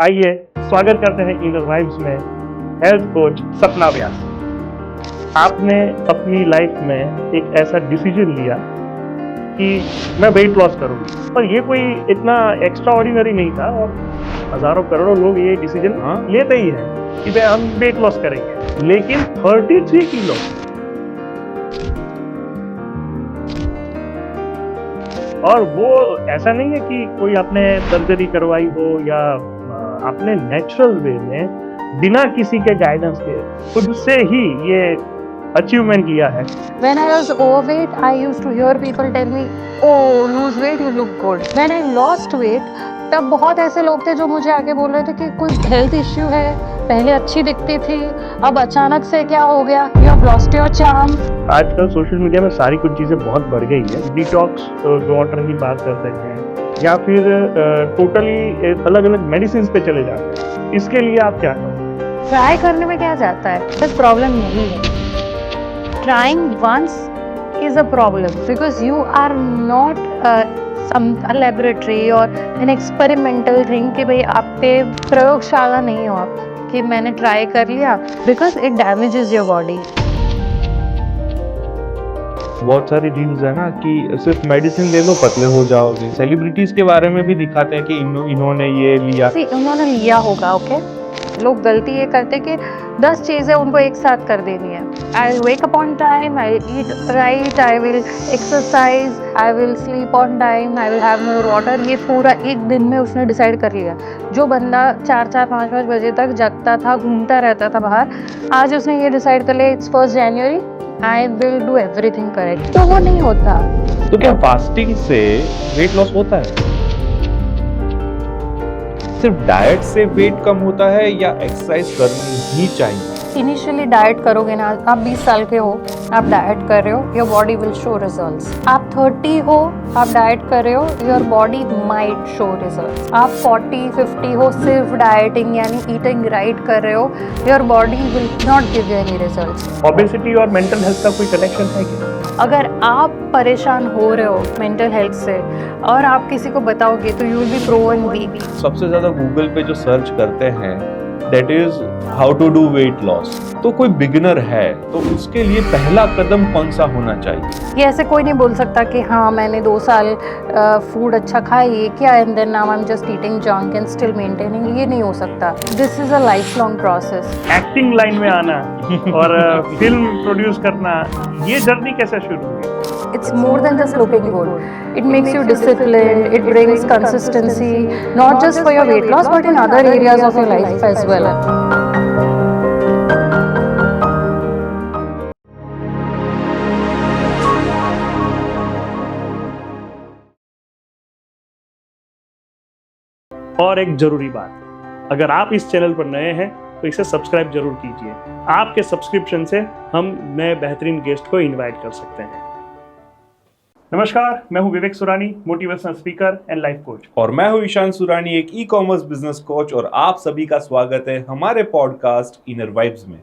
आइए स्वागत करते हैं इनर वाइब्स में हेल्थ कोच सपना व्यास। आपने अपनी लाइफ में एक ऐसा डिसीजन लिया कि मैं वेट लॉस करूंगी, पर ये कोई इतना एक्स्ट्रा ऑर्डिनरी नहीं था और हजारों करोड़ों लोग ये डिसीजन लेते ही हैं कि हम वेट लॉस करेंगे, लेकिन 33 किलो और वो ऐसा नहीं है कि कोई आपने सर्जरी करवाई हो या आपने नेचुरल वे में बिना किसी के गाइडेंस के खुद से ही ये अचीवमेंट लिया है। When I was overweight, I used to hear people tell me, "Oh, lose weight, you look good." When I lost weight, तब बहुत ऐसे लोग थे जो मुझे आके बोल रहे थे कि कोई हेल्थ इश्यू है, पहले अच्छी दिखती थी, अब अचानक से क्या हो गया, you have lost your charm। आजकल सोशल मीडिया में सारी कुछ चीज़ें बहुत बढ़ गई है। डिटॉक्स वाटर की बात करते हैं या फिर टोटली अलग अलग मेडिसिन पे चले जाते हैं। इसके लिए आप क्या करोगे? ट्राई करने में क्या जाता है, बस प्रॉब्लम यही है, trying once is a problem because you are not a laboratory or an experimental thing कि भाई आप पे प्रयोगशाला नहीं हो आप कि मैंने ट्राई कर लिया, because it damages your body। बहुत सारी रील्स है ना कि सिर्फ मेडिसिन ले लो पतले हो जाओगे। सेलिब्रिटीज के बारे में भी दिखाते हैं कि इन्होंने ये लिया। उन्होंने लिया होगा, ओके। लोग गलती ये करते कि 10 चीज़ें उनको एक साथ कर देनी है। I wake up on time, I eat right, I will exercise, I will sleep on time, I will have more water. ये पूरा एक दिन में उसने डिसाइड कर लिया। जो बंदा 4-4, 5-5 बजे तक जगता था, घूमता रहता था बाहर, आज उसने ये डिसाइड कर लिया it's 1 January, I will do everything correct. तो वो नहीं होता। तो क्या फास्टिंग से वेट लॉस होता है? सिर्फ डाइट से वेट कम होता है या एक्सरसाइज करनी ही चाहिए? इनिशियली डाइट करोगे ना, आप 20 साल के हो, आप डाइट कर रहे हो, your body will show results. आप 30 हो, आप डाइट कर रहे हो, your body might show results. आप 40-50 हो, सिर्फ डाइटिंग यानी ईटिंग राइट कर रहे हो, your body will not give you any results. Obesity और मेंटल हेल्थ का कोई कनेक्शन है क्या? अगर आप परेशान हो रहे हो मेंटल हेल्थ से और आप किसी को बताओगे तो you will be proven weak. सबसे ज्यादा गूगल पे जो सर्च करते हैं that is how to do weight loss. तो कोई बिगिनर है तो उसके लिए पहला कदम कौन सा होना चाहिए? ये ऐसे कोई नहीं बोल सकता कि हाँ मैंने 2 साल फूड अच्छा खाया ये क्या and then now I am just eating junk and still maintaining. ये नहीं हो सकता। This is a life long process. Acting line में आना और फिल्म प्रोड्यूस करना, ये जर्नी कैसे शुरू हुई? It's more than just looking good. It makes you disciplined, it brings consistency, not just for your weight loss but in other areas of your life as well. और एक जरूरी बात, अगर आप इस चैनल पर नए हैं तो इसे सब्सक्राइब जरूर कीजिए। आपके सब्सक्रिप्शन से हम नए बेहतरीन गेस्ट को इनवाइट कर सकते हैं। नमस्कार, मैं हूं Vivek Surani, motivational speaker and life coach. और मैं हूं ईशान सुरानी, एक ई कॉमर्स बिजनेस कोच। और आप सभी का स्वागत है हमारे पॉडकास्ट इनर वाइब्स में,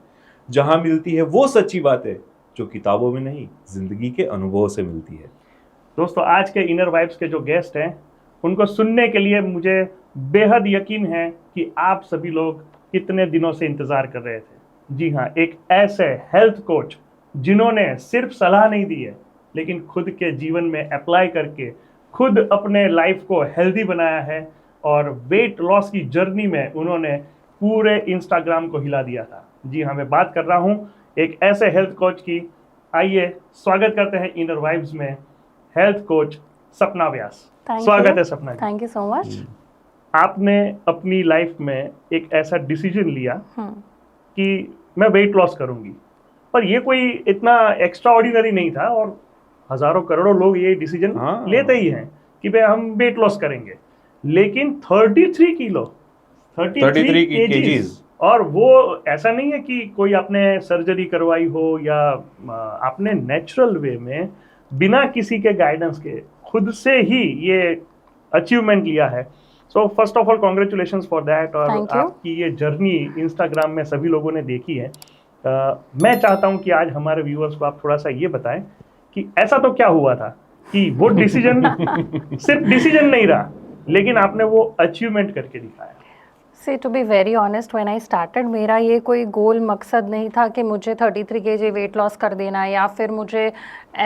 जहां मिलती है वो सच्ची बातें जो किताबों में नहीं, जिंदगी के अनुभव से मिलती है। दोस्तों, आज के इनर वाइब्स के जो गेस्ट हैं उनको सुनने के लिए मुझे बेहद यकीन है कि आप सभी लोग कितने दिनों से इंतजार कर रहे थे। जी हाँ, एक ऐसे हेल्थ कोच जिन्होंने सिर्फ सलाह नहीं दी है लेकिन खुद के जीवन में अप्लाई करके खुद अपने लाइफ को हेल्दी बनाया है और वेट लॉस की जर्नी में उन्होंने पूरे इंस्टाग्राम को हिला दिया था। जी हाँ, मैं बात कर रहा हूँ एक ऐसे हेल्थ कोच की। आइए स्वागत करते हैं इनर वाइब्स में हेल्थ कोच सपना व्यास। स्वागत है Sapna ji. Thank you so much. आपने अपनी लाइफ में एक ऐसा डिसीजन लिया कि मैं वेट लॉस करूंगी, पर ये कोई इतना एक्स्ट्रा ऑर्डिनरी नहीं था और हजारों करोड़ों लोग ये डिसीजन लेते ही हैं कि भाई हम वेट लॉस करेंगे, लेकिन 33 किलो 33 केजीज, और वो ऐसा नहीं है कि कोई आपने सर्जरी करवाई हो या आपने नेचुरल वे में बिना किसी के गाइडेंस के खुद से ही ये अचीवमेंट लिया है। So first of all congratulations for that. और आपकी ये जर्नी इंस्टाग्राम में सभी लोगों ने देखी है। मैं चाहता हूं कि आज हमारे व्यूअर्स को आप थोड़ा सा ये बताएं कि ऐसा तो क्या हुआ था कि वो डिसीजन सिर्फ डिसीजन नहीं रहा लेकिन आपने वो अचीवमेंट करके दिखाया। Say to be very honest when I started मेरा ये कोई गोल मकसद नहीं था कि मुझे 33 kg वेट लॉस कर देना है या फिर मुझे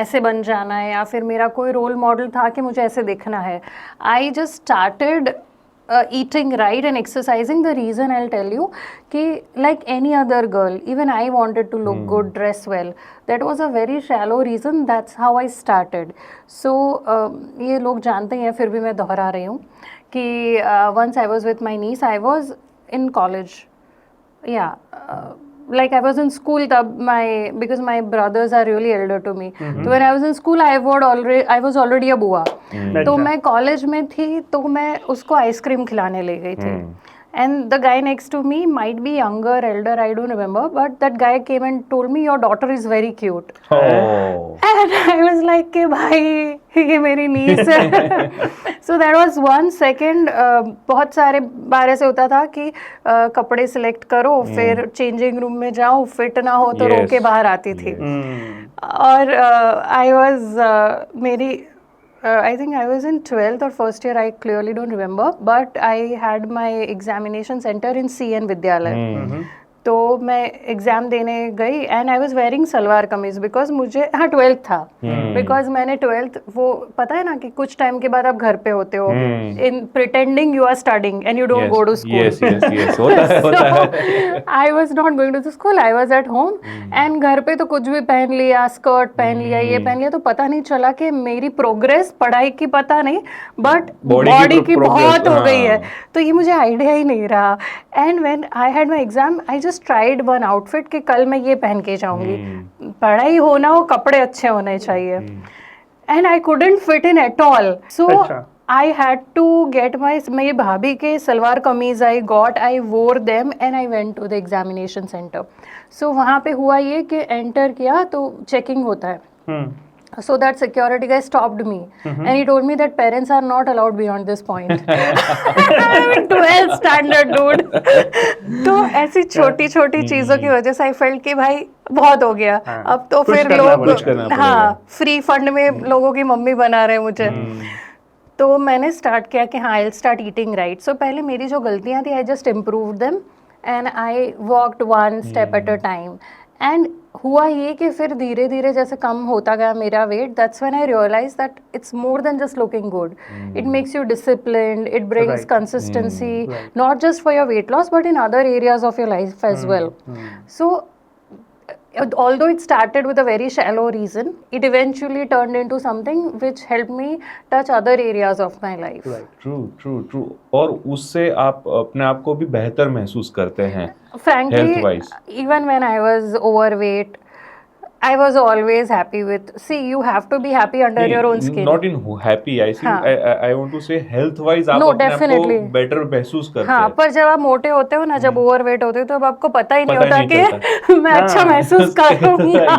ऐसे बन जाना है या फिर मेरा कोई रोल मॉडल था कि मुझे ऐसे दिखना है. आई just started eating right and exercising. The reason I'll tell you कि like any other girl, even I wanted to look good, dress well. That was a very shallow reason. That's how I started. So ये लोग जानते हैं फिर भी मैं दोहरा रही हूँ कि once I was with my niece, I was in college. Yeah. Like I was in school तब because my brothers are really elder to me. So when I was in school I was already a बुआ. तो मैं college में थी तो मैं उसको ice cream खिलाने ले गई थी. And the guy next to me might be younger, elder, I don't remember, but that guy came and told me your daughter is very cute. Oh. And I was like कि भाई ये मेरी niece है. So that was one. Second, बहुत सारे बार ऐसे होता था कि कपड़े सिलेक्ट करो फिर चेंजिंग रूम में जाओ, फिट ना हो तो रो के बाहर आती थी. और I was मेरी I think I was in 12th or first year, I clearly don't remember, but I had my examination center in CN Vidyalaya. तो मैं एग्ज़ाम देने गई and I was wearing salwar kameez because मुझे 12th था. Because मैंने 12th वो पता है ना कि कुछ टाइम के बाद आप घर पे होते हो in pretending you are studying and you don't go to school. Yes होता है. I was not going to the school, I was at home and घर पे तो कुछ भी पहन लिया, स्कर्ट पहन लिया, ये पहन लिया, तो पता नहीं चला कि मेरी प्रोग्रेस पढ़ाई की पता नहीं बट बॉडी की बहुत हो गई है. तो ये मुझे आइडिया ही नहीं रहा. And when I had my exam I just tried one outfit कि कल मैं ये पहन के जाऊंगी. पढ़ाई होना हो, कपड़े अच्छे होने चाहिए. And I couldn't fit in at all. So I had to get मेरी भाभी के salwar kameez I got, I wore them and I went to the examination centre. So वहाँ पे हुआ ये कि एंटर किया तो चेकिंग होता है. So that security guy stopped me and he told me that parents are not allowed beyond this point. I'm in 12th standard, dude. तो ऐसी छोटी छोटी चीज़ों की वजह से I felt कि भाई बहुत हो गया. अब तो फिर लोग फ्री फंड में लोगों की मम्मी बना रहे हैं मुझे. तो मैंने स्टार्ट किया कि हाँ I'll start eating right. So पहले मेरी जो गलतियाँ थी I just improved them and I walked one step at a time. And हुआ ये कि फिर धीरे धीरे जैसे कम होता गया मेरा weight, that's when I realize that it's more than just looking good. It makes you disciplined, it brings consistency not just for your weight loss but in other areas of your life as well. So although it started with a very shallow reason, it eventually turned into something which helped me touch other areas of my life. True. और उससे आप अपने आप को भी बेहतर महसूस करते हैं. Frankly, even when I was overweight, I was always happy with. See, you have to be happy under your own skin. Not in happy. I want to say health wise आप अपने आप को better महसूस करते हैं. हाँ, पर जब आप मोटे होते हो ना, जब overweight होते हो तो अब आपको पता ही नहीं होता कि मैं अच्छा महसूस करूँगा.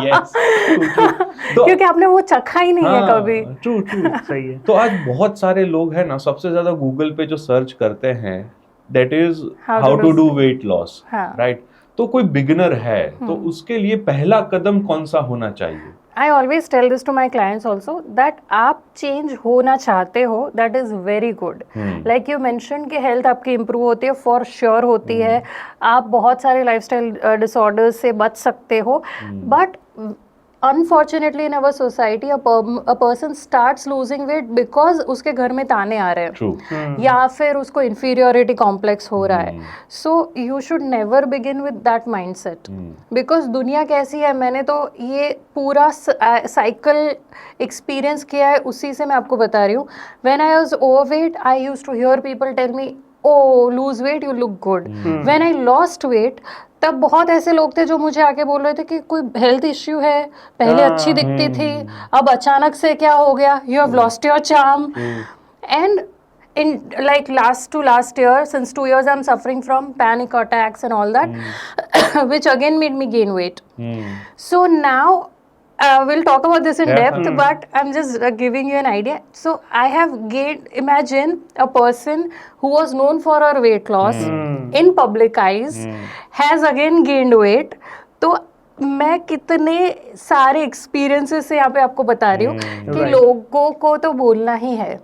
क्योंकि आपने वो चखा ही नहीं है कभी. True. सही है. तो आज बहुत सारे लोग हैं ना, सबसे ज्यादा गूगल पे जो सर्च करते हैं that is how to do weight loss, right? तो कोई बिगिनर है तो उसके लिए पहला कदम कौन सा होना चाहिए? I always tell this to my clients also that आप चेंज होना चाहते हो, that is very good. Like you mentioned कि हेल्थ आपकी इम्प्रूव होती है, for sure होती है. आप बहुत सारे लाइफस्टाइल डिसऑर्डर्स से बच सकते हो. But unfortunately in our society a person starts losing weight because उसके घर में ताने आ रहे हैं या फिर उसको inferiority complex हो रहा है. So you should never begin with that mindset because दुनिया कैसी है, मैंने तो ये पूरा साइकिल एक्सपीरियंस किया है, उसी से मैं आपको बता रही हूँ. When I was overweight I used to hear people tell me oh lose weight you look good. When I lost weight तब बहुत ऐसे लोग थे जो मुझे आके बोल रहे थे कि कोई हेल्थ इश्यू है, पहले अच्छी दिखती थी, अब अचानक से क्या हो गया, you have lost your charm. And in like last year, since 2 years I'm suffering from panic attacks and all that which again made me gain weight. So now we'll talk about this in depth, but I'm just giving you an idea. So I have gained, imagine a person who was known for her weight loss in public eyes has again gained weight. तो मैं कितने सारे experiences से यहाँ पे आपको बता रही हूँ कि Right. लोगों को तो बोलना ही है,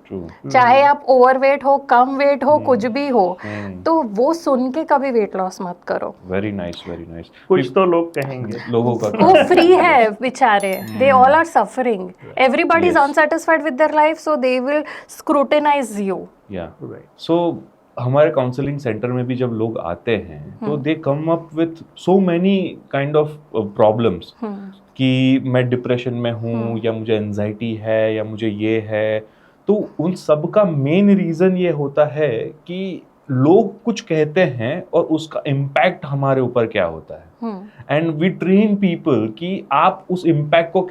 चाहे आप ओवरवेट हो, कम वेट हो, कुछ भी हो, तो वो सुन के कभी वेट लॉस मत करो। Very nice, very nice. कुछ तो लोग कहेंगे लोगों का वो फ्री है बेचारे, they all are suffering, everybody is unsatisfied with their life, so they will scrutinize you. या Right. सो हमारे काउंसलिंग सेंटर में भी जब लोग आते हैं तो they come up with so many kind of problems कि मैं डिप्रेशन में हूँ या मुझे एंजाइटी है या मुझे ये है। तो उन सब का मेन रीज़न ये होता है कि लोग कुछ कहते हैं और उसका इम्पैक्ट हमारे ऊपर क्या होता है, एंड वी ट्रेन पीपल कि आप उस इम्पैक्ट को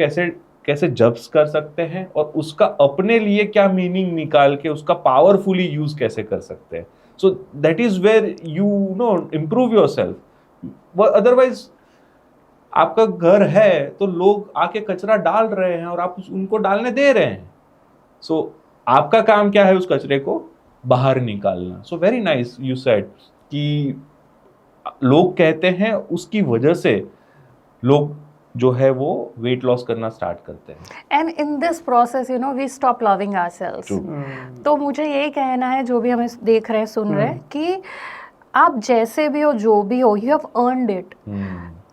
कैसे जब्स कर सकते हैं और उसका अपने लिए क्या मीनिंग निकाल के उसका पावरफुली यूज कैसे कर सकते हैं। So that is where you know improve yourself. Otherwise आपका घर है तो लोग आके कचरा डाल रहे हैं और आप उनको डालने दे रहे हैं। सो आपका काम क्या है उस कचरे को बाहर निकालना। So very nice you said कि लोग कहते हैं उसकी वजह से लोग जो है वो वेट लॉस करना स्टार्ट करते हैं। And in this process you know we stop loving ourselves. तो मुझे ये कहना है, जो भी हमें देख रहे हैं, सुन रहे हैं, कि आप जैसे भी हो, जो भी हो, you have earned it,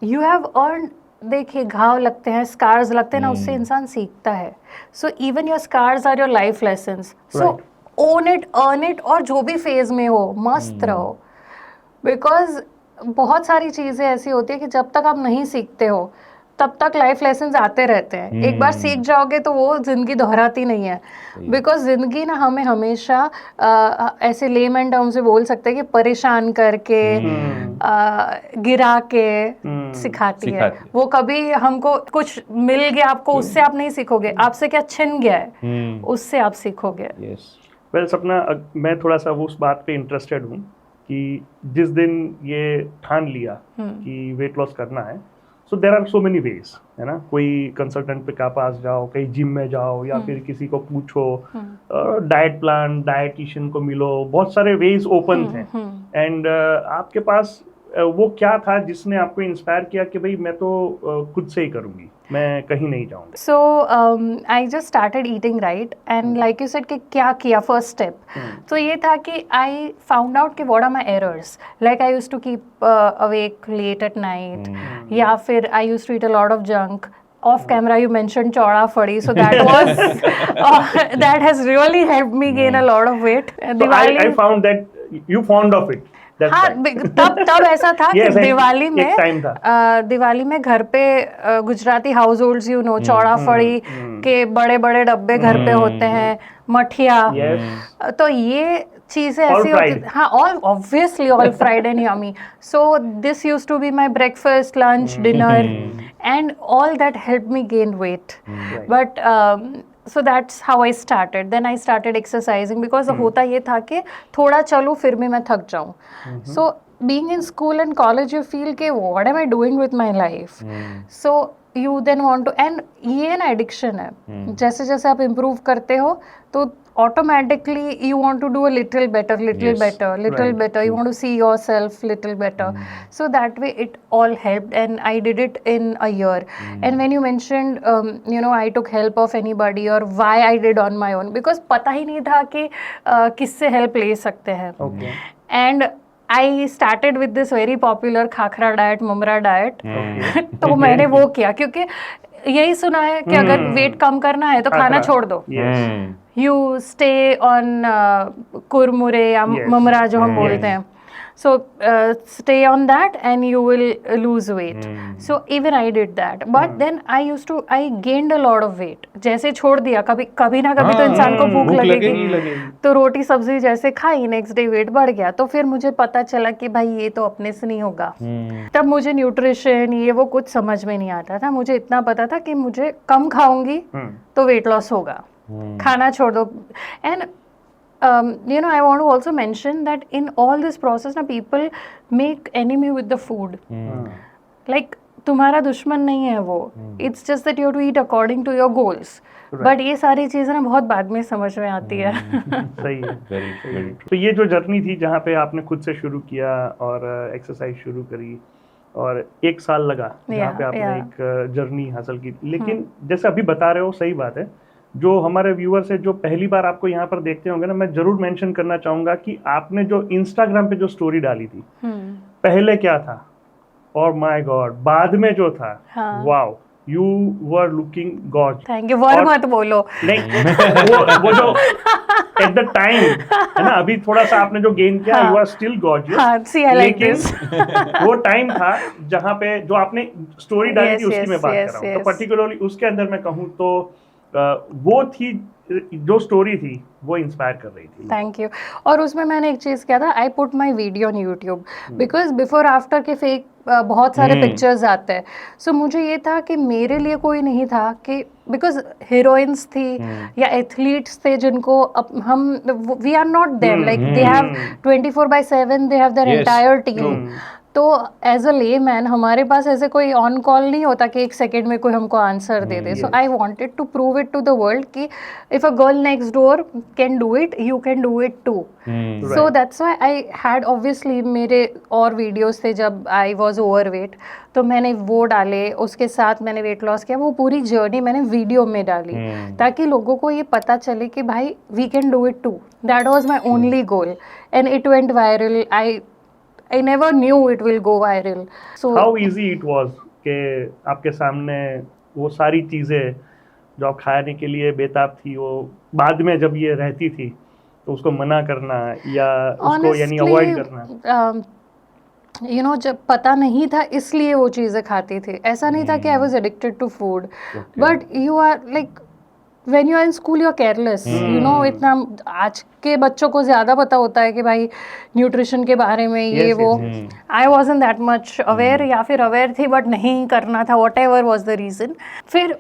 you have earn. देखिए, घाव लगते हैं, स्कार्स लगते हैं ना, उससे इंसान सीखता है। So even your scars are your life lessons. So own it, earn it, और जो भी फेज में हो मस्त रहो, बिकॉज बहुत सारी चीज़ें ऐसी होती है कि जब तक आप नहीं सीखते हो तब तक लाइफ लेसन्स आते रहते हैं। एक बार सीख जाओगे तो वो जिंदगी दोहराती नहीं है, बिकॉज जिंदगी ना हमें हमेशा ऐसे लेमन टर्म से बोल सकते हैं कि परेशान करके गिरा के सिखाती है। वो कभी हमको कुछ मिल गया आपको, उससे आप नहीं सीखोगे, आपसे क्या छिन गया है उससे आप सीखोगे। वेल सपना, मैं थोड़ा सा उस बात पे इंटरेस्टेड हूँ कि जिस दिन ये ठान लिया कि वेट लॉस करना है, so there are so many ways, है ना। कोई कंसल्टेंट पे का पास जाओ, कहीं जिम में जाओ, या फिर किसी को पूछो, डाइट प्लान, डाइटिशियन को मिलो, बहुत सारे वेज ओपन थे। एंड आपके पास वो क्या था जिसने आपको इंस्पायर किया कि भाई मैं तो खुद से ही करूँगी, मैं कहीं नहीं जाऊँगी? So I just started eating right, and like you said कि क्या किया फर्स्ट स्टेप, तो ये था कि आई फाउंड आउट कि what are my errors. Like I used to keep awake late at night, या फिर I used to eat a lot of junk. Off camera you mentioned चौड़ा फड़ी, so that was that has really helped me gain a lot of weight. So I found that you fond of it. हाँ, तब ऐसा था कि दिवाली में दिवाली में घर पे Gujarati house holds, you know, चौड़ा फड़ी के बड़े बड़े डब्बे घर पे होते हैं, मठिया, तो ये चीजें ऐसी होती, हाँ, all obviously all fried and yummy. So this used to be my breakfast, lunch, dinner, and all that helped me gain weight. But so that's how I started. Then I started exercising because होता ये था कि थोड़ा चलूँ फिर भी मैं थक जाऊँ. So being in school and college you feel कि what am I doing with my life? So you then want to, and ये ना addiction है. जैसे जैसे आप improve करते हो तो automatically you want to do a little better, better. You want to see yourself little better. So that way it all helped, and I did it in a year. And when you mentioned, you know, I took help of anybody or why I did on my own, because पता ही नहीं था कि किससे help ले सकते हैं. Okay. And I started with this very popular khakhra diet, Mumbra diet. Okay. तो मैंने वो किया क्योंकि यही सुना है कि अगर वेट कम करना है तो खाना छोड़ दो. You stay on कुरमुरे या ममरा जो हम बोलते हैं. So stay on that and you will lose weight. So even I did that. But then I gained a lot of weight. जैसे छोड़ दिया, कभी ना कभी तो इंसान को भूख लगेगी. तो रोटी सब्जी जैसे खाई, नेक्स्ट डे वेट बढ़ गया. तो फिर मुझे पता चला कि भाई ये तो अपने से नहीं होगा. तब मुझे न्यूट्रिशन ये वो कुछ समझ में नहीं आता था. मुझे इतना पता था कि मुझे कम खाऊंगी तो वेट लॉस होगा. खाना छोड़ दो. And you know, I want to also mention that in all this process na people make enemy with the food. Like तुम्हारा दुश्मन नहीं है वो. It's just that you have to eat according to your goals. But ये सारी चीज़ें ना बहुत बाद में समझ में आती है. सही है. तो ये जो जर्नी थी जहाँ पे आपने खुद से शुरू किया और एक्सरसाइज शुरू करी और 1 साल लगा जहाँ पे आपने एक जर्नी हासिल की। लेकिन जैसे अभी बता रहे हो, सही बात है, जो हमारे व्यूअर्स है जो पहली बार आपको यहाँ पर देखते होंगे ना, मैं जरूर मेंशन करना चाहूंगा कि आपने जो इंस्टाग्राम पे जो स्टोरी डाली थी पहले क्या था, और माय गॉड बाद में जो था, wow, you were looking God. Thank you, word मत बोलो। नहीं, वो जो एट द टाइम है ना, अभी थोड़ा सा आपने जो गेन किया, यू आर स्टिल गॉर्जियस, लेकिन वो टाइम था जहाँ पे जो आपने स्टोरी डाली थी उसकी मैं बात कर रहा हूँ। तो पर्टिकुलरली उसके अंदर मैं कहूँ तो वो थी जो स्टोरी थी, वो इंस्पायर कर रही थी। Thank you. और उसमें मैंने एक चीज़ किया था, I put my video on YouTube because before after के फेक बहुत सारे पिक्चर्स आते हैं। सो मुझे ये था कि मेरे लिए कोई नहीं था कि बिकॉज हीरोइंस थी या एथलीट्स थे जिनको हम we are not there, like they have 24/7 they have their entire team. तो एज अ ले मैन हमारे पास ऐसे कोई ऑन कॉल नहीं होता कि 1 सेकेंड में कोई हमको आंसर दे दे। So I wanted to prove it to the world कि if a girl next door can do it, you can do it too. So that's why I had, obviously मेरे और वीडियोस थे जब आई वाज ओवरवेट, तो मैंने वो डाले, उसके साथ मैंने वेट लॉस किया, वो पूरी जर्नी मैंने वीडियो में डाली ताकि लोगों को ये पता चले कि भाई we can do it too. That was my only goal and it went viral. I never knew it will go viral. So how easy it was कि आपके सामने वो सारी चीज़ें जो आप खाने के लिए बेताब थी, वो बाद में जब ये रहती थी तो उसको मना करना या उसको यानी अवॉइड करना। यू नो, जब पता नहीं था इसलिए वो चीज़ें खाती थी। ऐसा नहीं था कि I was addicted to food, but you are like when you are in school you are careless, you know, इतना आज के बच्चों को ज़्यादा पता होता है कि भाई न्यूट्रिशन के बारे में ये वो। I wasn't that much aware, या फिर अवेयर थी बट नहीं करना था, whatever was the reason। फिर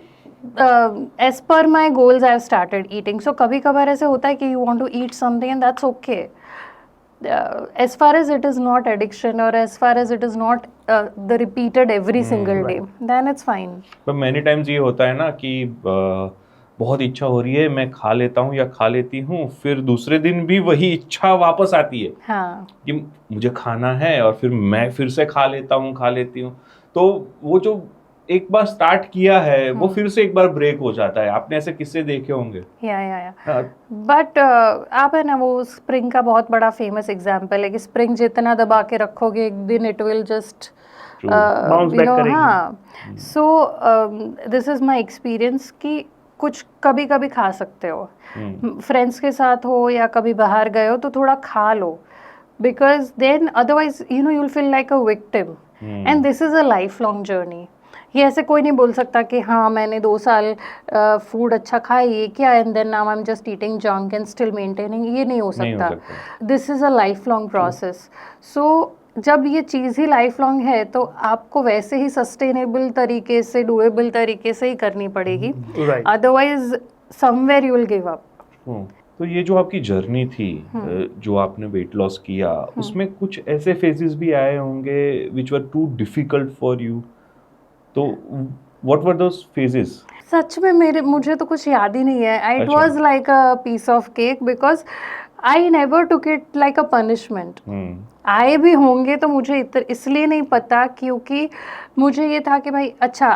as per my goals I have started eating। So कभी कभार ऐसे होता है कि you want to eat something and that's okay। as far as it is not addiction or as far as it is not the repeated every single day, then it's fine। but many times ये होता है ना कि बहुत इच्छा हो रही है, मैं खा लेता हूँ या खा लेती हूँ, फिर दूसरे दिन भी वही इच्छा वापस आती है कि मुझे खाना है, और फिर मैं फिर से खा लेती हूँ। तो वो जो एक बार स्टार्ट किया है वो फिर से एक बार ब्रेक हो जाता है। आपने ऐसे किस्से देखे होंगे। बट आप है ना, वो स्प्रिंग का बहुत बड़ा फेमस एग्जांपल है कि स्प्रिंग जितना दबा के रखोगे एक दिन it will just so this is my experience कि कुछ कभी कभी खा सकते हो, फ्रेंड्स के साथ हो या कभी बाहर गए हो तो थोड़ा खा लो, because then otherwise you know you will feel like a victim and this is a life long journey. ये ऐसे कोई नहीं बोल सकता कि हाँ मैंने 2 साल फूड अच्छा खाया ये क्या and then now I am just eating junk and still maintaining, ये नहीं हो सकता। This is a life long process. So जब ये चीज़ ही लाइफ लॉन्ग है तो आपको वैसे ही सस्टेनेबल तरीके से, डुएबल तरीके से ही करनी पड़ेगी, otherwise somewhere you will give up. तो ये जो आपकी जर्नी थी, जो आपने वेट लॉस किया, उसमें कुछ ऐसे फेजेस भी आए होंगे which were too difficult for you, तो व्हाट वर दोस फेजेस? सच में मुझे तो कुछ याद ही नहीं है। It was like a piece of cake because I never took it like a punishment. आए भी होंगे तो मुझे इसलिए नहीं पता क्योंकि मुझे ये था कि भाई अच्छा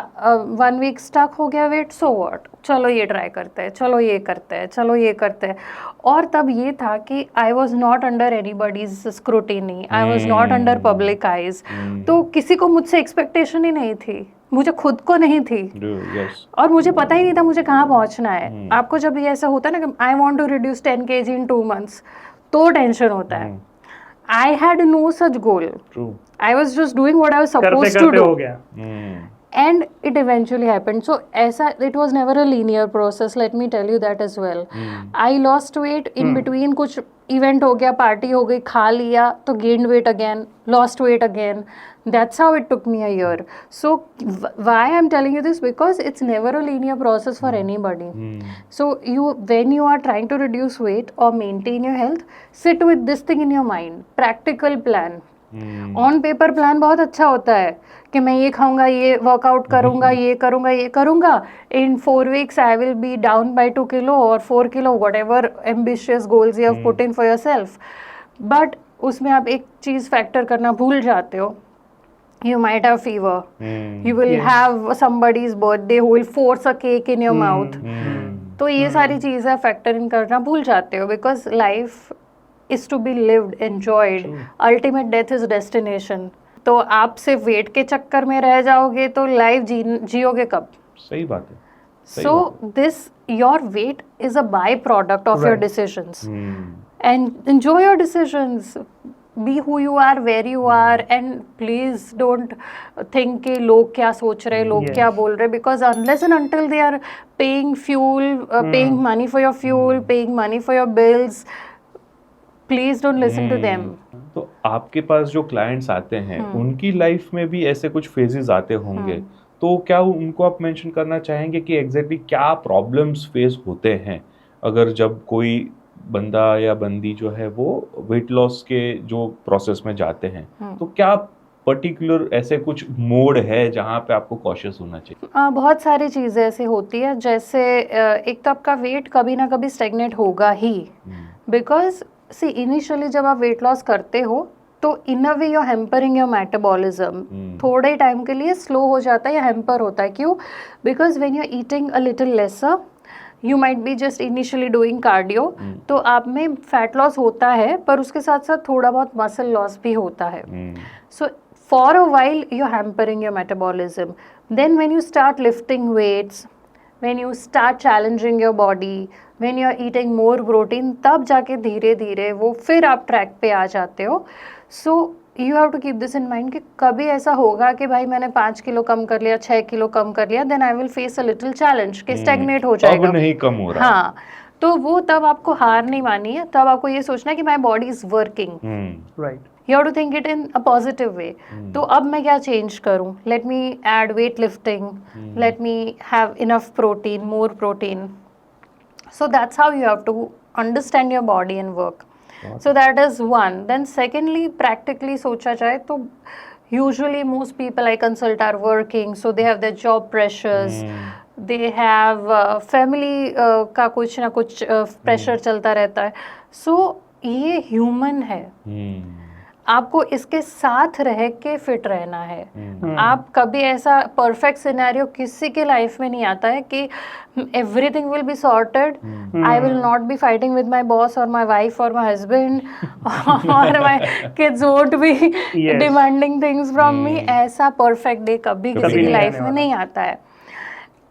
1 वीक स्टक हो गया वेट, सो व्हाट, चलो ये ट्राई करते हैं, चलो ये करते हैं, चलो ये करते हैं। और तब ये था कि I was not under anybody's scrutiny, I was not under public eyes, तो किसी को मुझसे एक्सपेक्टेशन ही नहीं थी, मुझे खुद को नहीं थी। और मुझे पता ही नहीं था मुझे कहाँ पहुँचना है। आपको जब ये ऐसा होता है ना कि I want to reduce 10 kg in 2 months, तो टेंशन होता है। I had no such goal. True. I was just doing what I was supposed to do. हो गया. And it eventually happened. So it was never a linear process. Let me tell you that as well. I lost weight in between. कुछ event हो गया, party हो गई, खा लिया, तो gained weight again, lost weight again. That's how it took me a year. So why I'm telling you this? Because it's never a linear process for anybody. So when you are trying to reduce weight or maintain your health, sit with this thing in your mind. Practical plan. On paper plan बहुत अच्छा होता है कि मैं ये खाऊंगा, ये workout करूंगा, ये करूंगा, ये करूंगा, इन 4 weeks I will be down by 2 kilo और 4 kilo, what ever ambitious goals you have put in for your self. But उसमें आप एक चीज़ फैक्टर करना भूल जाते हो you might have fever. You will Yes. have somebody's birthday who will force a cake in your mouth. तो ये सारी चीज़ें फैक्टर इन करना भूल जाते हो, because life is to be lived, enjoyed. Ultimate death is destination. तो आप सिर्फ वेट के चक्कर में रह जाओगे तो लाइफ जियोगे कब? सही बात है. So this, your weight is a byproduct of your Right. decisions. And enjoy your decisions. Be who you are, where you are, and please don't think कि लोग क्या सोच रहे, लोग Yes. क्या बोल रहे, because unless and until they are paying fuel, paying money for your fuel, paying money for your bills, please don't listen to them. तो आपके पास जो क्लाइंट्स आते हैं उनकी लाइफ में भी ऐसे कुछ फेजेस आते होंगे, तो क्या उनको आप मेंशन करना चाहेंगे कि एग्जैक्टली क्या प्रॉब्लम्स फेस होते हैं अगर जब कोई बंदा या बंदी जो है वो वेट लॉस के जो प्रोसेस में जाते हैं, तो क्या पर्टिकुलर ऐसे कुछ मोड है जहाँ पे आपको कॉशियस होना चाहिए? बहुत सारी चीज़ें ऐसी होती है, जैसे एक तो आपका वेट कभी ना कभी स्टेगनेट होगा ही, बिकॉज सी इनिशियली जब आप वेट लॉस करते हो तो in a way you hampering your metabolism. थोड़े टाइम के लिए स्लो हो जाता है या हैम्पर होता है. क्यों? Because when you are eating a little lesser, you might be just initially doing cardio, तो आप में फैट लॉस होता है पर उसके साथ साथ थोड़ा बहुत मसल लॉस भी होता है. सो for a while you're hampering your metabolism. Then when you start lifting weights, when you start challenging your body, when you're eating more protein, तब जाके धीरे धीरे वो फिर आप ट्रैक पे आ जाते हो. So you have to keep this in mind कि कभी ऐसा होगा कि भाई मैंने 5 किलो कम कर लिया, 6 किलो कम कर लिया, then I will face a little challenge कि stagnate हो जाएगा. अब नहीं कम हो रहा. हाँ, तो वो तब आपको हार नहीं मानी है, तब आपको ये सोचना है कि my body is working. Right. You have to think it in a positive way. तो अब मैं क्या change करूँ? Let me add weight lifting. Let me have enough protein, more protein. So that's how you have to understand your body and work. So that is one. Then secondly, practically सोचा जाए तो usually most people I consult are working, so they have their job pressures. They have family का कुछ ना कुछ pressure चलता रहता है. So ये human है. आपको इसके साथ रह के फिट रहना है. आप कभी ऐसा परफेक्ट सिनेरियो किसी के लाइफ में नहीं आता है कि everything will be sorted, I will not be fighting with my boss और माय वाइफ और माय हस्बैंड और my kids won't be demanding things from me. ऐसा परफेक्ट डे कभी किसी की लाइफ में नहीं आता है.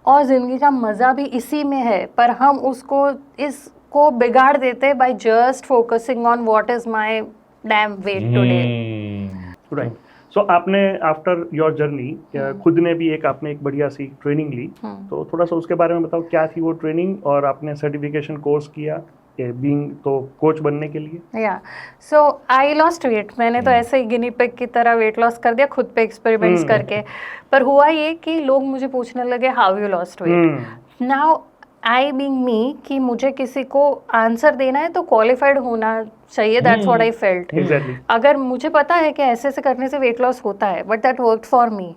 और जिंदगी का मजा भी इसी में है, पर हम इसको बिगाड़ देते हैं by just focusing on what is my damn weight today. Right. So आपने आफ्टर योर जर्नी खुद ने भी आपने एक बढ़िया सी ट्रेनिंग ली, तो थोड़ा सा उसके बारे में बताओ, क्या थी वो ट्रेनिंग और आपने सर्टिफिकेशन कोर्स किया बीइंग तो कोच बनने के लिए? या सो आई लॉस्ट वेट. मैंने तो ऐसे ही गिनी पिग की तरह वेट लॉस कर दिया खुद पे एक्सपेरिमेंट्स करके. पर हुआ ये कि लोग मुझे पूछने लगे how you lost weight. Now I being me कि मुझे किसी को आंसर देना है तो क्वालिफाइड होना चाहिए. That's what I felt. अगर मुझे पता है कि ऐसे ऐसे करने से वेट लॉस होता है, but that worked for me.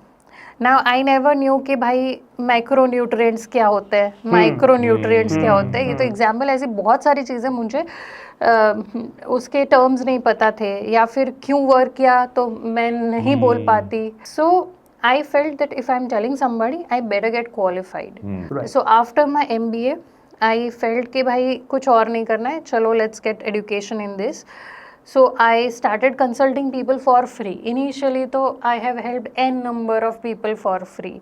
Now I never knew कि भाई माइक्रो न्यूट्रिएंट्स क्या होते हैं, माइक्रो न्यूट्रिएंट्स क्या होते हैं. ये तो एग्जाम्पल, ऐसी बहुत सारी चीज़ें मुझे उसके टर्म्स नहीं पता थे, या फिर क्यों वर्क किया तो मैं नहीं बोल पाती. सो I felt that if I'm telling somebody, I better get qualified. Right. So after my MBA, I felt कि भाई कुछ और नहीं करना है, चलो let's get education in this. So I started consulting people for free. Initially तो I have helped n number of people for free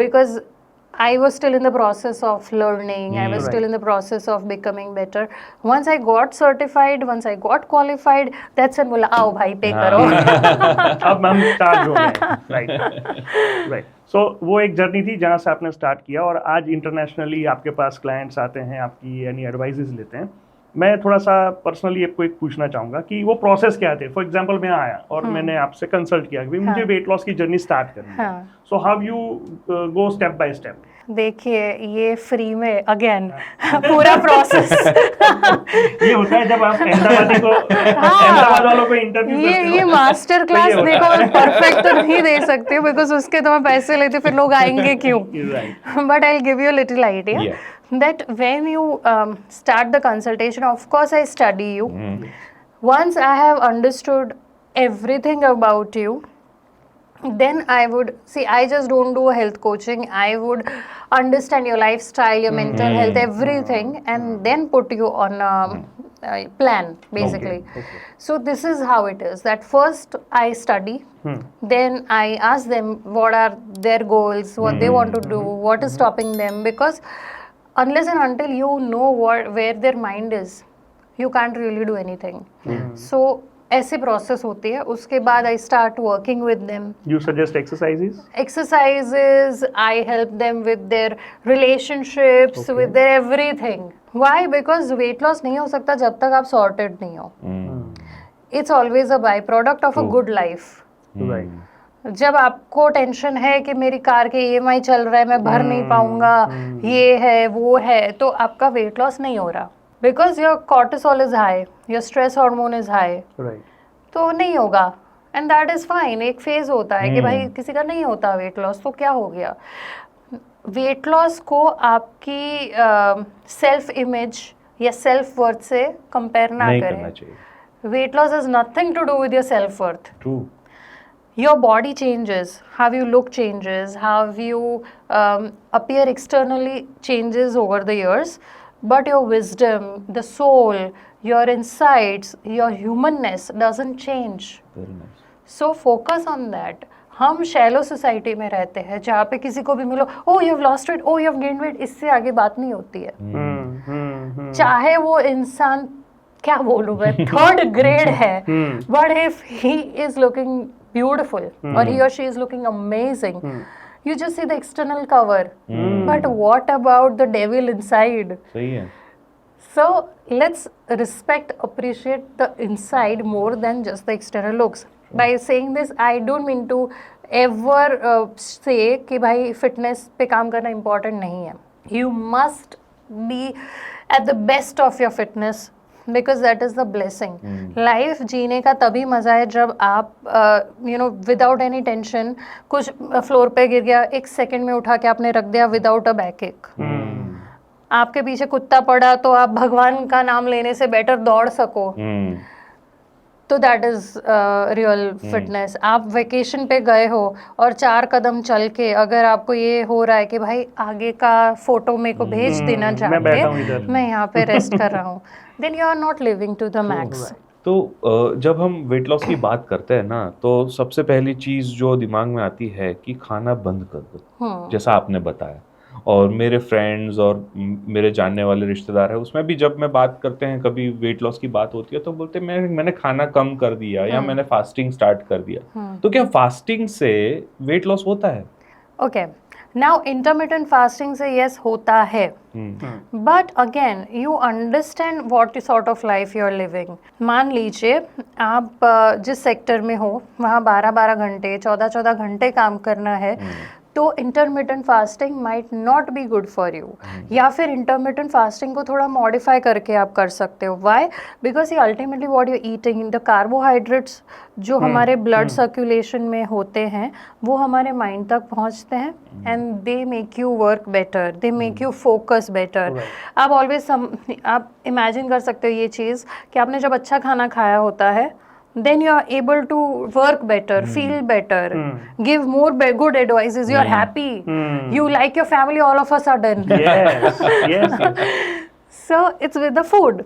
because I was still in the process of learning. I was still in the process of becoming better. Once I got certified, once I got qualified, that's when बोला आओ भाई पे करो. अब हम start हो गए. Right. सो वो एक जर्नी थी जहाँ से आपने स्टार्ट किया और आज इंटरनेशनली आपके पास क्लाइंट्स आते हैं, आपकी यानी एडवाइजेस लेते हैं. मैं थोड़ा सा पर्सनली आपको एक पूछना चाहूँगा कि वो प्रोसेस क्या थे. फॉर एग्जांपल मैं आया और मैंने आपसे कंसल्ट किया कि मुझे वेट लॉस की जर्नी स्टार्ट करनी है. सो how you go step by step? देखिए ये फ्री में अगेन पूरा प्रोसेस ये होता है जब आप अहमदाबाद वालों को इंटरव्यू करते हो. ये मास्टर क्लास देखो, मैं परफेक्ट तो नहीं दे सकती हूँ बिकॉज उसके तो मैं पैसे लेती, फिर लोग आएंगे क्यों. But I will give you a little idea that when you start the consultation, of course I study you. Once I have understood everything about you, then I would see, I just don't do health coaching. I would understand your lifestyle, your mental health, everything, and then put you on a plan, basically. Okay. So this is how it is, that first I study, then I ask them what are their goals, what they want to do, what is stopping them, because unless and until you know where their mind is, you can't really do anything. So ऐसे process होती है. उसके बाद I start working with them. You suggest exercises? Exercises, I help them with their relationships, Okay. with their everything. Why? Because weight loss नहीं हो सकता जब तक आप sorted नहीं हो. It's always a byproduct of a True. good life. Right. जब आपको टेंशन है कि मेरी कार के EMI चल रहा है, मैं भर नहीं पाऊंगा, ये है वो है, तो आपका वेट लॉस नहीं हो रहा. Because your cortisol is high, your stress hormone is high, Right. तो नहीं होगा. And that is fine. एक फेज होता है कि भाई किसी का नहीं होता वेट लॉस, तो क्या हो गया. वेट लॉस को आपकी सेल्फ इमेज या सेल्फ वर्थ से कंपेयर ना नहीं करना करें. चाहिए. Weight loss is nothing to do with your self worth. True. Your body changes, how you look changes, how you appear externally changes over the years, but your wisdom, the soul, your insights, your humanness doesn't change. Very nice. So focus on that. हम shallow society में रहते हैं जहाँ पे किसी को भी मिलो, oh you have lost weight, oh you have gained weight, इससे आगे बात नहीं होती है. चाहे वो इंसान, क्या बोलूँ मैं, थर्ड ग्रेड है, but if he is looking beautiful or he or she is looking amazing, you just see the external cover, but what about the devil inside? सही है. So let's respect, appreciate the inside more than just the external looks. By saying this, I don't mean to ever say कि भाई fitness पे काम करना important नहीं है. You must be at the best of your fitness, because that is the blessing. Life जीने का तभी मज़ा है जब आप without any tension, कुछ फ्लोर पे गिर गया, एक सेकंड में उठा के आपने रख दिया विदाउट अ बैक एक. आपके पीछे कुत्ता पड़ा तो आप भगवान का नाम लेने से बेटर दौड़ सको. तो दैट इज रियल फिटनेस. आप वेकेशन पे गए हो और 4 कदम चल के अगर आपको ये हो रहा है कि भाई आगे का फोटो मेरे को भेज देना मैं बैठा हूँ चाहिए, इधर, मैं यहाँ पे रेस्ट कर रहा हूँ, then you are not living to the max. तो जब हम वेट लॉस की बात करते हैं ना, तो सबसे पहली चीज जो दिमाग में आती है कि खाना बंद कर दो, जैसा आपने बताया. और मेरे फ्रेंड्स और मेरे जानने वाले रिश्तेदार हैं, उसमें भी जब मैं बात करते हैं, कभी वेट लॉस की बात होती है, तो बोलते हैं मैंने खाना कम कर दिया या मैंने फास्टिंग स्टार्ट कर दिया. तो क्या फास्टिंग से वेट लॉस होता है? ओके, नाउ इंटरमिटेंट फास्टिंग से यस होता है, but again you understand what sort of life you are living. मान लीजिए आप जिस सेक्टर में हो वहाँ 12-12 घंटे 14-14 घंटे काम करना है, तो intermittent fasting might not be good for you. या फिर इंटरमिटेंट फास्टिंग को थोड़ा मॉडिफाई करके आप कर सकते हो. व्हाई? बिकॉज ये ultimately what you eating, the carbohydrates जो हमारे ब्लड सर्कुलेशन में होते हैं वो हमारे माइंड तक पहुंचते हैं, and they make you work better, they make you focus better. आप ऑलवेज आप इमेजिन कर सकते हो ये चीज़ कि आपने जब अच्छा खाना खाया होता है, then you are able to work better, feel better, give more good advices, you are happy, you like your family all of a sudden. Yes. So it's with the food.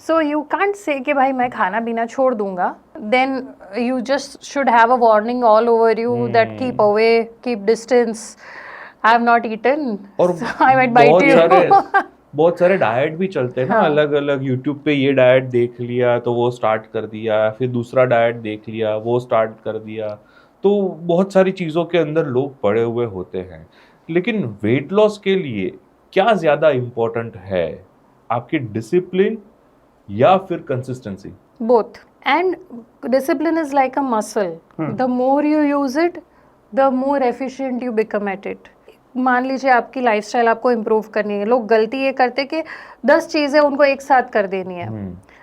So you can't say कि भाई मैं खाना पीना छोड़ दूंगा, then you just should have a warning all over you that keep away, keep distance, I have not eaten, और so I might bite you. बहुत सारे डाइट भी चलते हैं ना, अलग अलग. यूट्यूब पे ये डाइट देख लिया तो वो स्टार्ट कर दिया, फिर दूसरा डाइट देख लिया वो स्टार्ट कर दिया. तो बहुत सारी चीज़ों के अंदर लोग पड़े हुए होते हैं. लेकिन वेट लॉस के लिए क्या ज़्यादा इम्पोर्टेंट है, आपकी डिसिप्लिन या फिर consistency? Both. And discipline is like a muscle. The more you use it, the more efficient you become at it. मान लीजिए आपकी लाइफस्टाइल आपको इम्प्रूव करनी है. लोग गलती ये करते कि 10 चीज़ें उनको एक साथ कर देनी है.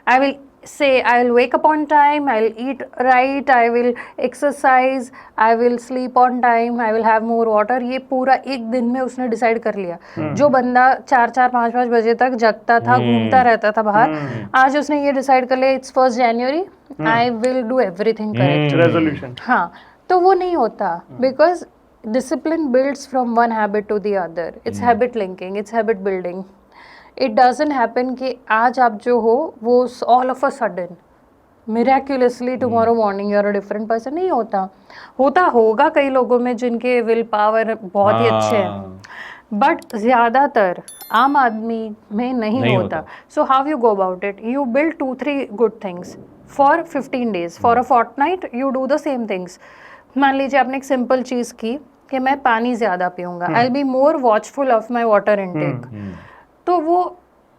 I will say I will wake up on time, I will eat right, I will exercise, I will sleep on time, I will have more water. ये पूरा एक दिन में उसने डिसाइड कर लिया. जो बंदा 4-4, 5-5 बजे तक जगता था, घूमता रहता था बाहर, आज उसने ये डिसाइड कर लिया, it's 1st January, I will do everything correct. Resolution. हाँ, तो वो नहीं होता, because discipline builds from one habit to the other. It's habit linking, it's habit building. It doesn't happen कि आज आप जो हो वो all of a sudden miraculously tomorrow morning you are a different person. नहीं होता. होगा कई लोगों में जिनके विल पावर बहुत ही अच्छे हैं, बट ज़्यादातर आम आदमी में नहीं होता. So how you go about it? You build 2-3 good things for 15 days. For a fortnight you do the same things. मान लीजिए आपने एक सिंपल चीज़ की कि मैं पानी ज़्यादा पीऊँगा, I will be more watchful of my water intake. तो वो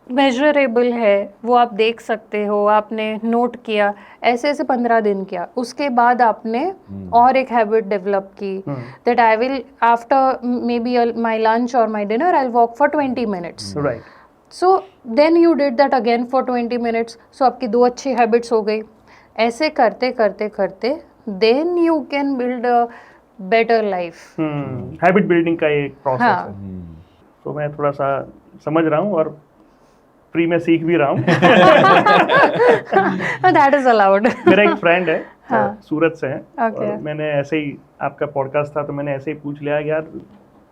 मेजरेबल है, वो आप देख सकते हो, आपने नोट किया, ऐसे ऐसे 15 दिन किया. उसके बाद आपने और एक हैबिट डेवलप की that I will after maybe my lunch और my dinner I will walk for 20 minutes. Right. So then you did that again for 20 minutes. सो आपकी 2 अच्छी हैबिट्स हो गई. ऐसे करते करते करते then you can build a better life. Habit building का एक प्रोसेस है. तो मैं थोड़ा सा समझ रहा हूँ और फ्री में सीख भी रहा हूँ. That is allowed. मेरा एक फ्रेंड है, हाँ. सूरत से है. Okay. और मैंने ऐसे ही, आपका पॉडकास्ट था तो मैंने ऐसे ही पूछ लिया यार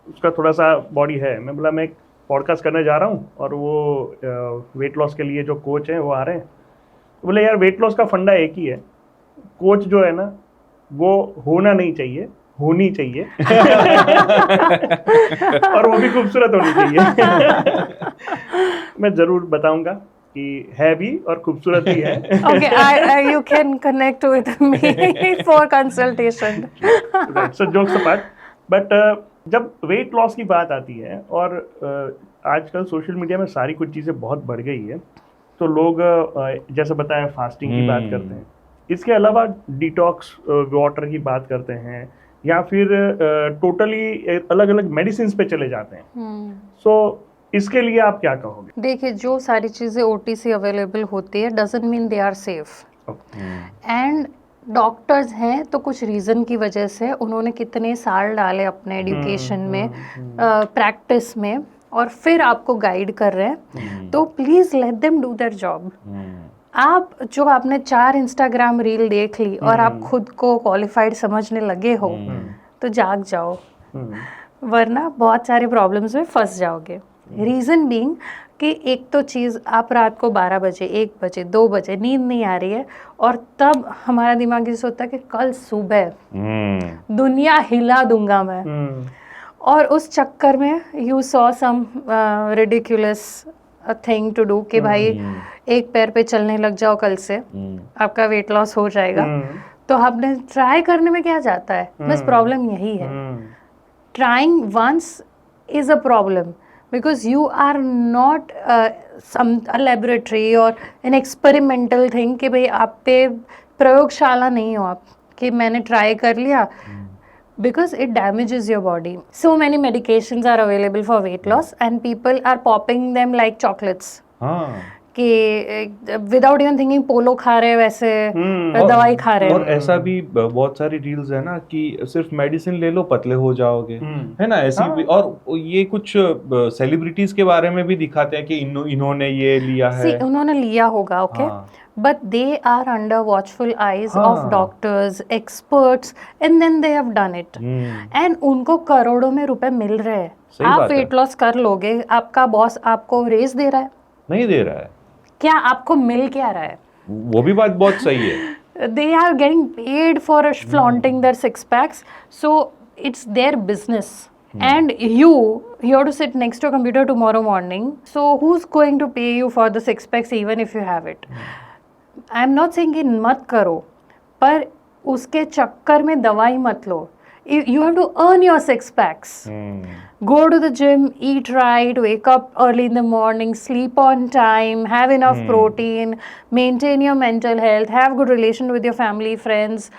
उसका थोड़ा सा बॉडी है. मैं बोला मैं एक पॉडकास्ट करने जा रहा हूँ और वो वेट लॉस के लिए जो कोच हैं वो आ रहे हैं. बोले यार वेट लॉस का फंडा एक ही है, कोच जो है ना वो होना नहीं चाहिए, होनी चाहिए. और वो भी खूबसूरत होनी चाहिए. मैं जरूर बताऊंगा कि है भी और खूबसूरत भी है. Okay, you can connect with me for consultation. Right, so jokes apart, but जब वेट लॉस की बात आती है और आजकल सोशल मीडिया में सारी कुछ चीज़ें बहुत बढ़ गई है, तो लोग जैसे बताया फास्टिंग की बात करते हैं, इसके अलावा डिटॉक्स वाटर की बात करते हैं, या फिर टोटली अलग अलग मेडिसिन पे चले जाते हैं. सो इसके लिए आप क्या कहोगे? देखिए, जो सारी चीज़ें OTC अवेलेबल होती है doesn't mean they are safe. And doctors हैं तो कुछ रीज़न की वजह से उन्होंने कितने साल डाले अपने एजुकेशन में, प्रैक्टिस में, और फिर आपको गाइड कर रहे हैं. तो please let them do their job. आप जो आपने 4 इंस्टाग्राम रील देख ली और आप खुद को क्वालिफाइड समझने लगे हो तो जाग जाओ, वरना बहुत सारे प्रॉब्लम्स में फंस जाओगे. रीज़न बीइंग कि एक तो चीज़, आप रात को 12 बजे, 1 बजे, 2 बजे नींद नहीं आ रही है और तब हमारा दिमाग ये सोचता है कि कल सुबह दुनिया हिला दूंगा मैं. और उस चक्कर में you saw some ridiculous thing to do कि भाई एक पैर पे चलने लग जाओ, कल से आपका वेट लॉस हो जाएगा. तो आपने ट्राई करने में क्या जाता है? बस प्रॉब्लम यही है. Trying once is a problem because you are not some laboratory और एन एक्सपेरिमेंटल थिंग कि भाई आप पे प्रयोगशाला नहीं हो आप कि मैंने ट्राई कर लिया. Because it damages your body. So many medications are available for weight loss and people are popping them like chocolates. कि विदाउट इवन थिंकिंग पोलो खा रहे वैसे दवाई खा रहे. और ऐसा भी बहुत सारी रील्स है ना कि सिर्फ मेडिसिन ले लो पतले हो जाओगे, है ना, ऐसी भी. और ये कुछ सेलिब्रिटीज के बारे में भी दिखाते हैं कि इन्होंने ये लिया है. उन्होंने लिया होगा, okay, but they are under watchful eyes of doctors, experts, and then they have done it. And उनको करोड़ों में रुपए मिल रहे हैं. आप वेट लॉस कर लोगे, आपका बॉस आपको रेस दे रहा है? नहीं दे रहा है. क्या आपको मिल क्या रहा है? वो भी बात बहुत सही है. They are getting paid for flaunting their six packs, so it's their business. And you have to sit next to a computer tomorrow morning. So who's going to pay you for the six packs even if you have it? I am not saying कि मत करो, पर उसके चक्कर में दवाई मत लो. You have to earn your 6 packs. Go to the gym, eat right, wake up early in the morning, sleep on time, have enough protein, maintain your mental health, have good relation with your family, friends.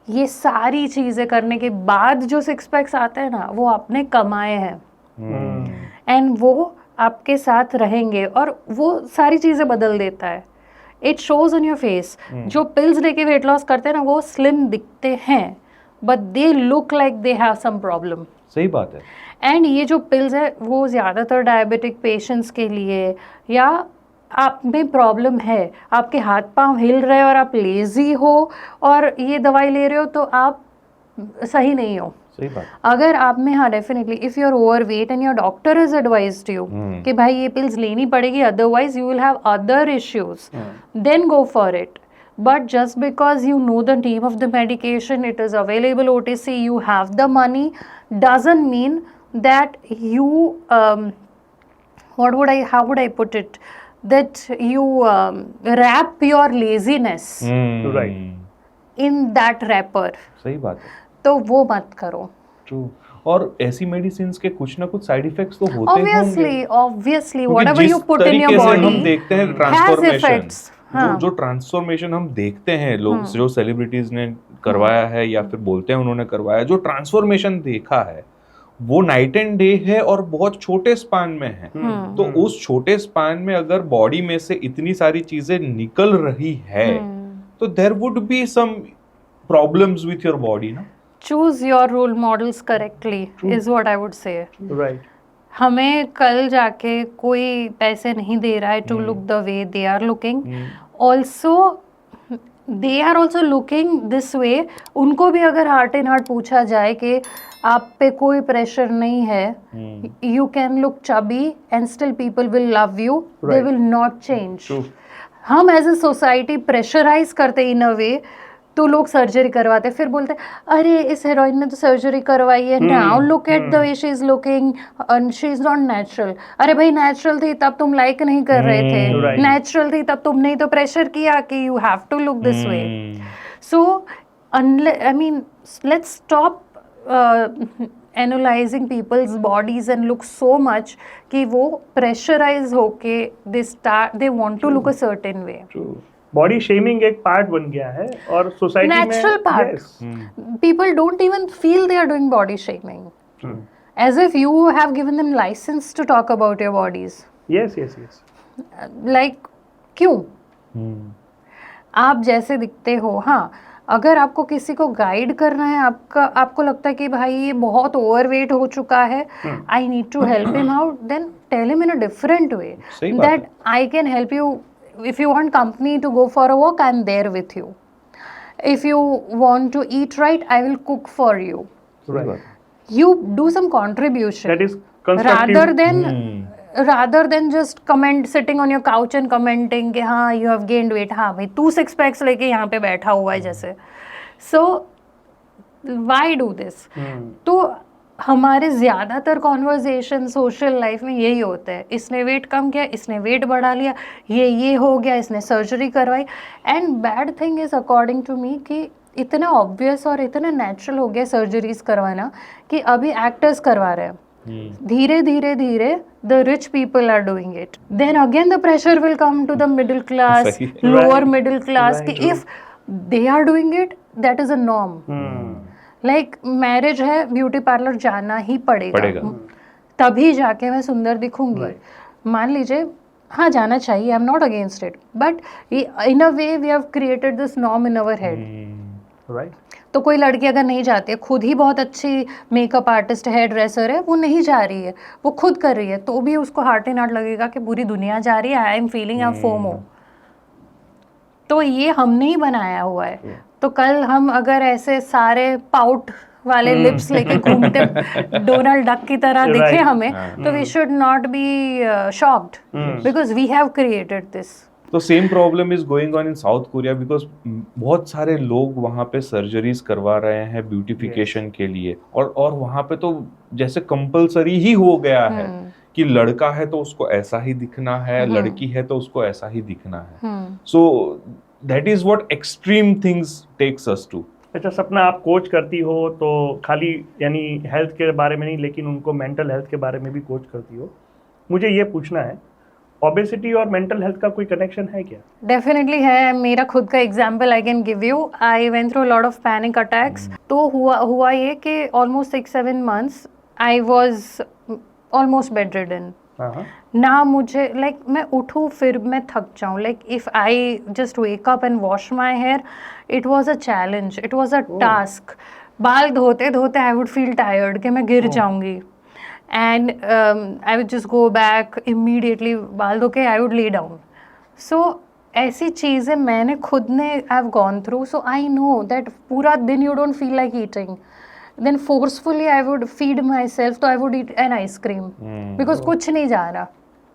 ये सारी चीज़ें करने के बाद जो 6 packs आते हैं ना, वो आपने कमाए हैं. एंड वो आपके साथ रहेंगे और वो सारी चीज़ें बदल देता है. It shows on your face. जो पिल्स लेके वेट लॉस करते हैं ना, वो स्लिम दिखते हैं, but they look like they have some problem. सही बात है. एंड ये जो पिल्स है वो ज़्यादातर डायबिटिक पेशेंट्स के लिए, या आप में प्रॉब्लम है, आपके हाथ पांव हिल रहे हैं और आप लेज़ी हो और ये दवाई ले रहे हो, तो आप सही नहीं हो। सही बात। अगर आप में, हाँ definitely, if you are overweight and your doctor is advised you कि भाई ये पिल्स लेनी पड़ेगी otherwise you will have other issues, then go for it. But just because you know the name of the medication, it is available OTC, you have the money, doesn't mean that you, how would I put it? That you wrap your laziness Right. in that wrapper. सही बात है। तो वो मत करो। True. और ऐसी medicine के कुछ ना कुछ साइड इफेक्ट्स तो होते होंगे। Obviously, whatever you put in your body हम देखते हैं has ट्रांसफॉर्मेशन, effects. हाँ. जो ट्रांसफॉर्मेशन हम देखते हैं लोग, जो सेलिब्रिटीज ने करवाया है या फिर बोलते हैं उन्होंने करवाया, जो ट्रांसफॉर्मेशन देखा है वो नाइट एंड डे है और बहुत छोटे स्पान में है। तो उस छोटे स्पान में अगर बॉडी में से इतनी सारी चीजें निकल रही है तो there would be some problems with your body ना। Choose your role models correctly is what I would say. Right. हमें कल जाके कोई पैसे नहीं दे रहा है to look the way they are looking. Also, they are also looking this way. उनको भी अगर heart in heart पूछा जाए कि आप पे कोई प्रेशर नहीं है, you can look chubby and still people will love you. They Right. will not change. True. हम एज ए सोसाइटी प्रेशराइज करते इन अ वे, तो लोग सर्जरी करवाते, फिर बोलते अरे इस हीरोइन ने तो सर्जरी करवाई है, now look at the way she is looking, she is not natural. अरे भाई नेचुरल थी तब तुम लाइक नहीं कर रहे थे, Right. नेचुरल थी तब तुमने ही तो प्रेशर किया कि you have to look this way. So I mean let's stop analyzing people's bodies and look so much कि वो प्रेशराइज होके they want to look a certain way. Body shaming एक पार्ट बन गया है और सोसाइटी में Natural part. Yes. People don't even feel they are doing body shaming. As if you have given them license to talk about your bodies. Yes, yes, yes. Like, क्यों? आप जैसे दिखते हो, हाँ, अगर आपको किसी को गाइड करना है, आपको लगता है कि भाई ये बहुत ओवरवेट हो चुका है, I need to help him out, then tell him in a different way that I can help you. If you want company to go for a walk, I'm there with you. If you want to eat right, I will cook for you. Right. You do some contribution. That is constructive. rather than just sitting on your couch and commenting कि हाँ you have gained weight, हाँ भाई तू 6 packs लेके यहाँ पे बैठा हुआ है जैसे। So why do this? तो हमारे ज़्यादातर कॉन्वर्जेशन सोशल लाइफ में यही होता है, इसने वेट कम किया, इसने वेट बढ़ा लिया, ये हो गया, इसने सर्जरी करवाई। And bad thing is according to me कि इतना ऑब्वियस और इतना नेचुरल हो गया सर्जरीज करवाना कि अभी एक्टर्स करवा रहे हैं। धीरे धीरे धीरे the rich people are doing it, then again the pressure will come to the middle class, lower middle class कि if they are doing it that is a norm. Like marriage है, beauty parlour जाना ही पड़ेगा, तभी जाके मैं सुंदर दिखूंगी। मान लीजिए, हाँ जाना चाहिए, I am not against it, but in a way we have created this norm in our head. Right. तो कोई लड़की अगर नहीं जाती है, खुद ही बहुत अच्छी मेकअप आर्टिस्ट, हेयर ड्रेसर है, वो नहीं जा रही है, वो खुद कर रही है, तो भी उसको हार्ट इन हार्ट लगेगा कि पूरी दुनिया जा रही है, I am feeling a FOMO. तो ये हमने ही बनाया हुआ है। तो कल हम अगर ऐसे सारे पाउट वाले लिप्स लेके घूमते डोनाल्ड डक की तरह दिखे हमें, तो we should not be shocked because we have created this. तो same problem is going on in South Korea because बहुत सारे लोग वहाँ पे सर्जरीज करवा रहे हैं ब्यूटिफिकेशन के लिए, और वहाँ पे तो जैसे कंपलसरी ही हो गया है कि लड़का है तो उसको ऐसा ही दिखना है, लड़की है तो उसको ऐसा ही दिखना है। So that is what extreme things takes us to. अच्छा सपना, आप कोच करती हो तो खाली यानी हेल्थ के बारे में नहीं, लेकिन उनको मेंटल हेल्थ के बारे में भी कोच करती हो। मुझे ये पूछना है, ओबेसिटी और मेंटल हेल्थ का कोई कनेक्शन है क्या? डेफिनेटली है। मेरा खुद का example I can give you. I went through lot of panic attacks. तो हुआ ये कि almost 6-7 months I was almost bedridden. ना मुझे लाइक मैं उठूँ फिर मैं थक जाऊँ, like if I just wake up and wash my hair, it was a challenge, it was a task. बाल धोते धोते आई वुड फील टायर्ड कि मैं गिर जाऊँगी, and I would just go back immediately, बाल धो के आई वुड ले डाउन। सो ऐसी चीज़ें मैंने खुद ने I have gone through, so I know that पूरा दिन you don't feel like eating, then forcefully I would feed myself, तो I would eat an ice cream because कुछ नहीं जा रहा।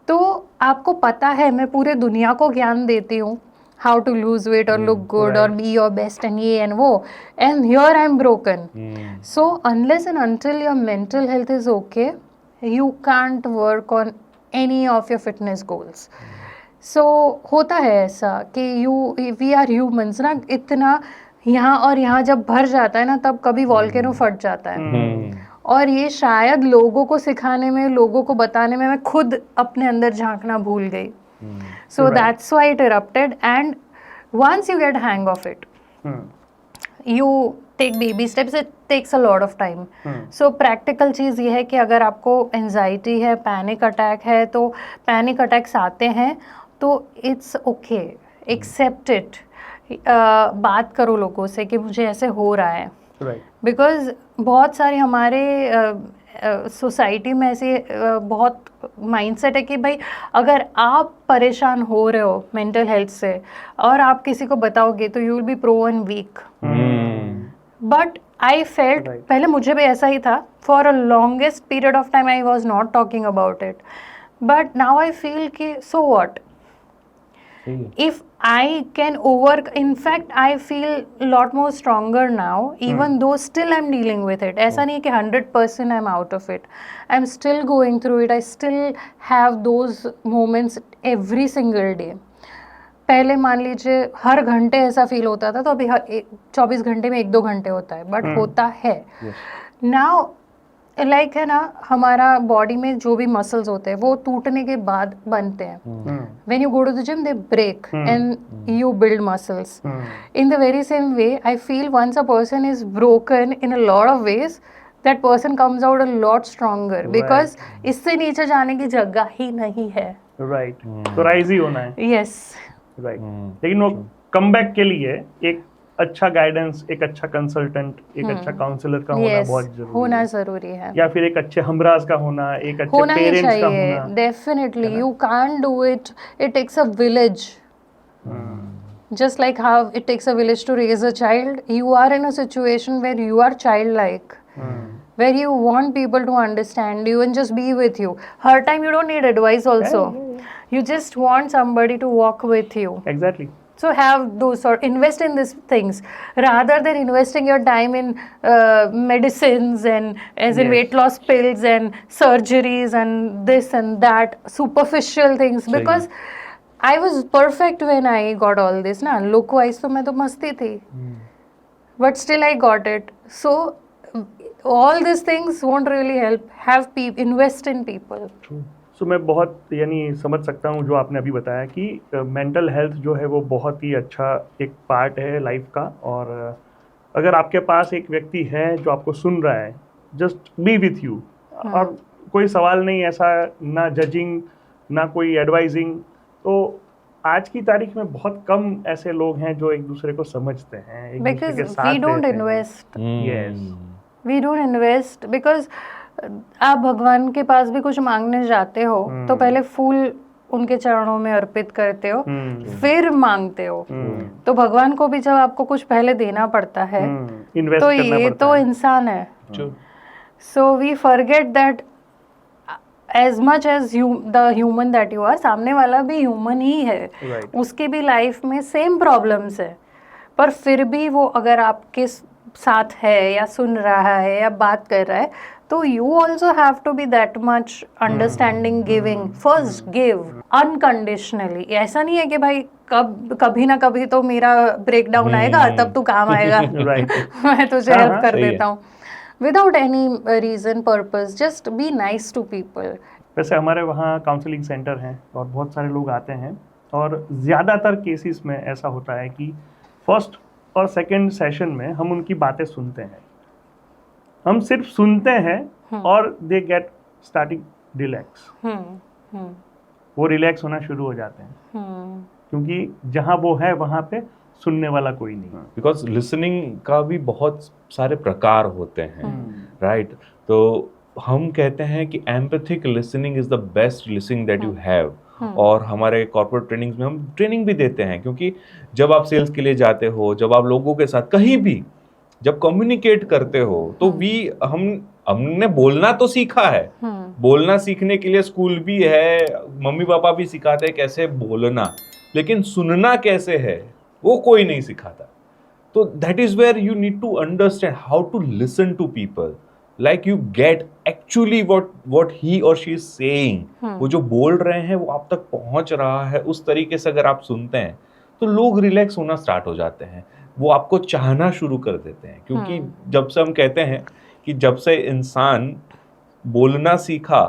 तो आपको पता है मैं पूरे दुनिया को ज्ञान देती हूँ हाउ टू लूज वेट और लुक गुड और बी योर बेस्ट एंड ये एंड वो, and here I am broken. So unless and until your mental health is okay, you can't work on any of your fitness goals. So होता है ऐसा कि we are humans ना, इतना यहाँ और यहाँ जब भर जाता है ना, तब कभी वॉल्केनो फट जाता है। और ये शायद लोगों को सिखाने में, लोगों को बताने में मैं खुद अपने अंदर झांकना भूल गई। So that's why it erupted, and once you get hang of it, you take baby steps, it takes a lot of time. So practical चीज़ ये है कि अगर आपको एंजाइटी है, पैनिक अटैक है, तो पैनिक अटैक्स आते हैं तो इट्स ओके, एक्सेप्ट इट। बात करो लोगों से कि मुझे ऐसे हो रहा है, बिकॉज बहुत सारे हमारे सोसाइटी में ऐसे बहुत माइंडसेट है कि भाई अगर आप परेशान हो रहे हो मेंटल हेल्थ से और आप किसी को बताओगे तो you will be proven weak. But I felt, पहले मुझे भी ऐसा ही था, for a longest period of time I was not talking about it, but now I feel कि so what, if I can in fact I feel a lot more stronger now, even though still I'm dealing with it. ऐसा नहीं है कि 100% I'm out of it, I'm still going through it, I still have those moments every single day. पहले मान लीजिए हर घंटे ऐसा feel होता था, तो अभी 24 घंटे में 1-2 घंटे होता है, बट होता है। नाउ लाइक है ना, हमारा बॉडी में जो भी मसल्स होते हैं वो टूटने के बाद बनते हैं। When you go to the gym they break and you build muscles. In the very same way I feel once a person is broken in a lot of ways, that person comes out a lot stronger, because इससे नीचे जाने की जगह ही नहीं है। Right, तो rise ही होना है। Yes, right. लेकिन वो कमबैक के लिए एक अच्छा गाइडेंस, एक अच्छा कंसल्टेंट, एक अच्छा काउंसलर का होना बहुत जरूरी होना जरूरी है, या फिर एक अच्छे हमराज का होना, एक अच्छे पेरेंट्स का होना। Definitely you can't do it, it takes a village. Just like how it takes a village to raise a child, you are in a situation where you are childlike, where you want people to understand you and just be with you. Her time you don't need advice also. You just want somebody to walk with you. Exactly. So have those sort, invest in these things rather than investing your time in medicines and in weight loss pills and surgeries and this and that superficial things. Because I was perfect when I got all this na, look wise तो मैं तो मस्ती थी, but still I got it. So all these things won't really help. Have invest in people. True. सो मैं बहुत समझ सकता हूँ जो आपने अभी बताया कि मेंटल हेल्थ जो है वो बहुत ही अच्छा एक पार्ट है लाइफ का। और अगर आपके पास एक व्यक्ति है जो आपको सुन रहा है, जस्ट बी विथ यू, और कोई सवाल नहीं ऐसा, ना जजिंग ना कोई एडवाइजिंग। तो आज की तारीख में बहुत कम ऐसे लोग हैं जो एक दूसरे को समझते हैं, एक दूसरे के साथ रहते हैं। We don't invest because आप भगवान के पास भी कुछ मांगने जाते हो तो पहले फूल उनके चरणों में अर्पित करते हो, फिर मांगते हो। तो भगवान को भी जब आपको कुछ पहले देना पड़ता है तो ये तो इंसान है। So we forget that as much as the human that you are, सामने वाला भी ह्यूमन ही है, उसकी भी लाइफ में सेम प्रॉब्लम्स है, पर फिर भी वो अगर आपके साथ है या सुन रहा है या बात कर रहा है, तो you also have to be that much understanding, giving. First give unconditionally. ऐसा नहीं है कि भाई कभी ना कभी तो मेरा ब्रेक डाउन आएगा तब तू काम आएगा, मैं तुझे हेल्प कर देता हूँ, without any reason, purpose. Just be nice to people. वैसे हमारे वहाँ काउंसलिंग सेंटर हैं और बहुत सारे लोग आते हैं, और ज़्यादातर केसेस में ऐसा होता है कि फर्स्ट और सेकंड सेशन में हम उनकी बातें सुनते हैं, हम सिर्फ सुनते हैं और दे गेट स्टार्टिंग रिलैक्स। वो रिलैक्स होना शुरू हो जाते हैं क्योंकि जहाँ वो है वहाँ पे सुनने वाला कोई नहीं। बिकॉज लिसनिंग का भी बहुत सारे प्रकार होते हैं, राइट? तो हम कहते हैं कि empathic listening is the best listening that you have, और हमारे कॉर्पोरेट ट्रेनिंग्स में हम ट्रेनिंग भी देते हैं, क्योंकि जब आप सेल्स के लिए जाते हो, जब आप लोगों के साथ कहीं भी जब कम्युनिकेट करते हो, तो हमने बोलना तो सीखा है, बोलना सीखने के लिए स्कूल भी है, मम्मी पापा भी सिखाते हैं कैसे बोलना, लेकिन सुनना कैसे है वो कोई नहीं सिखाता। तो that is where you need to understand how to listen to people, like you get actually what he और शी इज सेइंग। वो जो बोल रहे हैं वो आप तक पहुंच रहा है, उस तरीके से अगर आप सुनते हैं तो लोग रिलैक्स होना स्टार्ट हो जाते हैं, वो आपको चाहना शुरू कर देते हैं। क्योंकि जब से हम कहते हैं कि जब से इंसान बोलना सीखा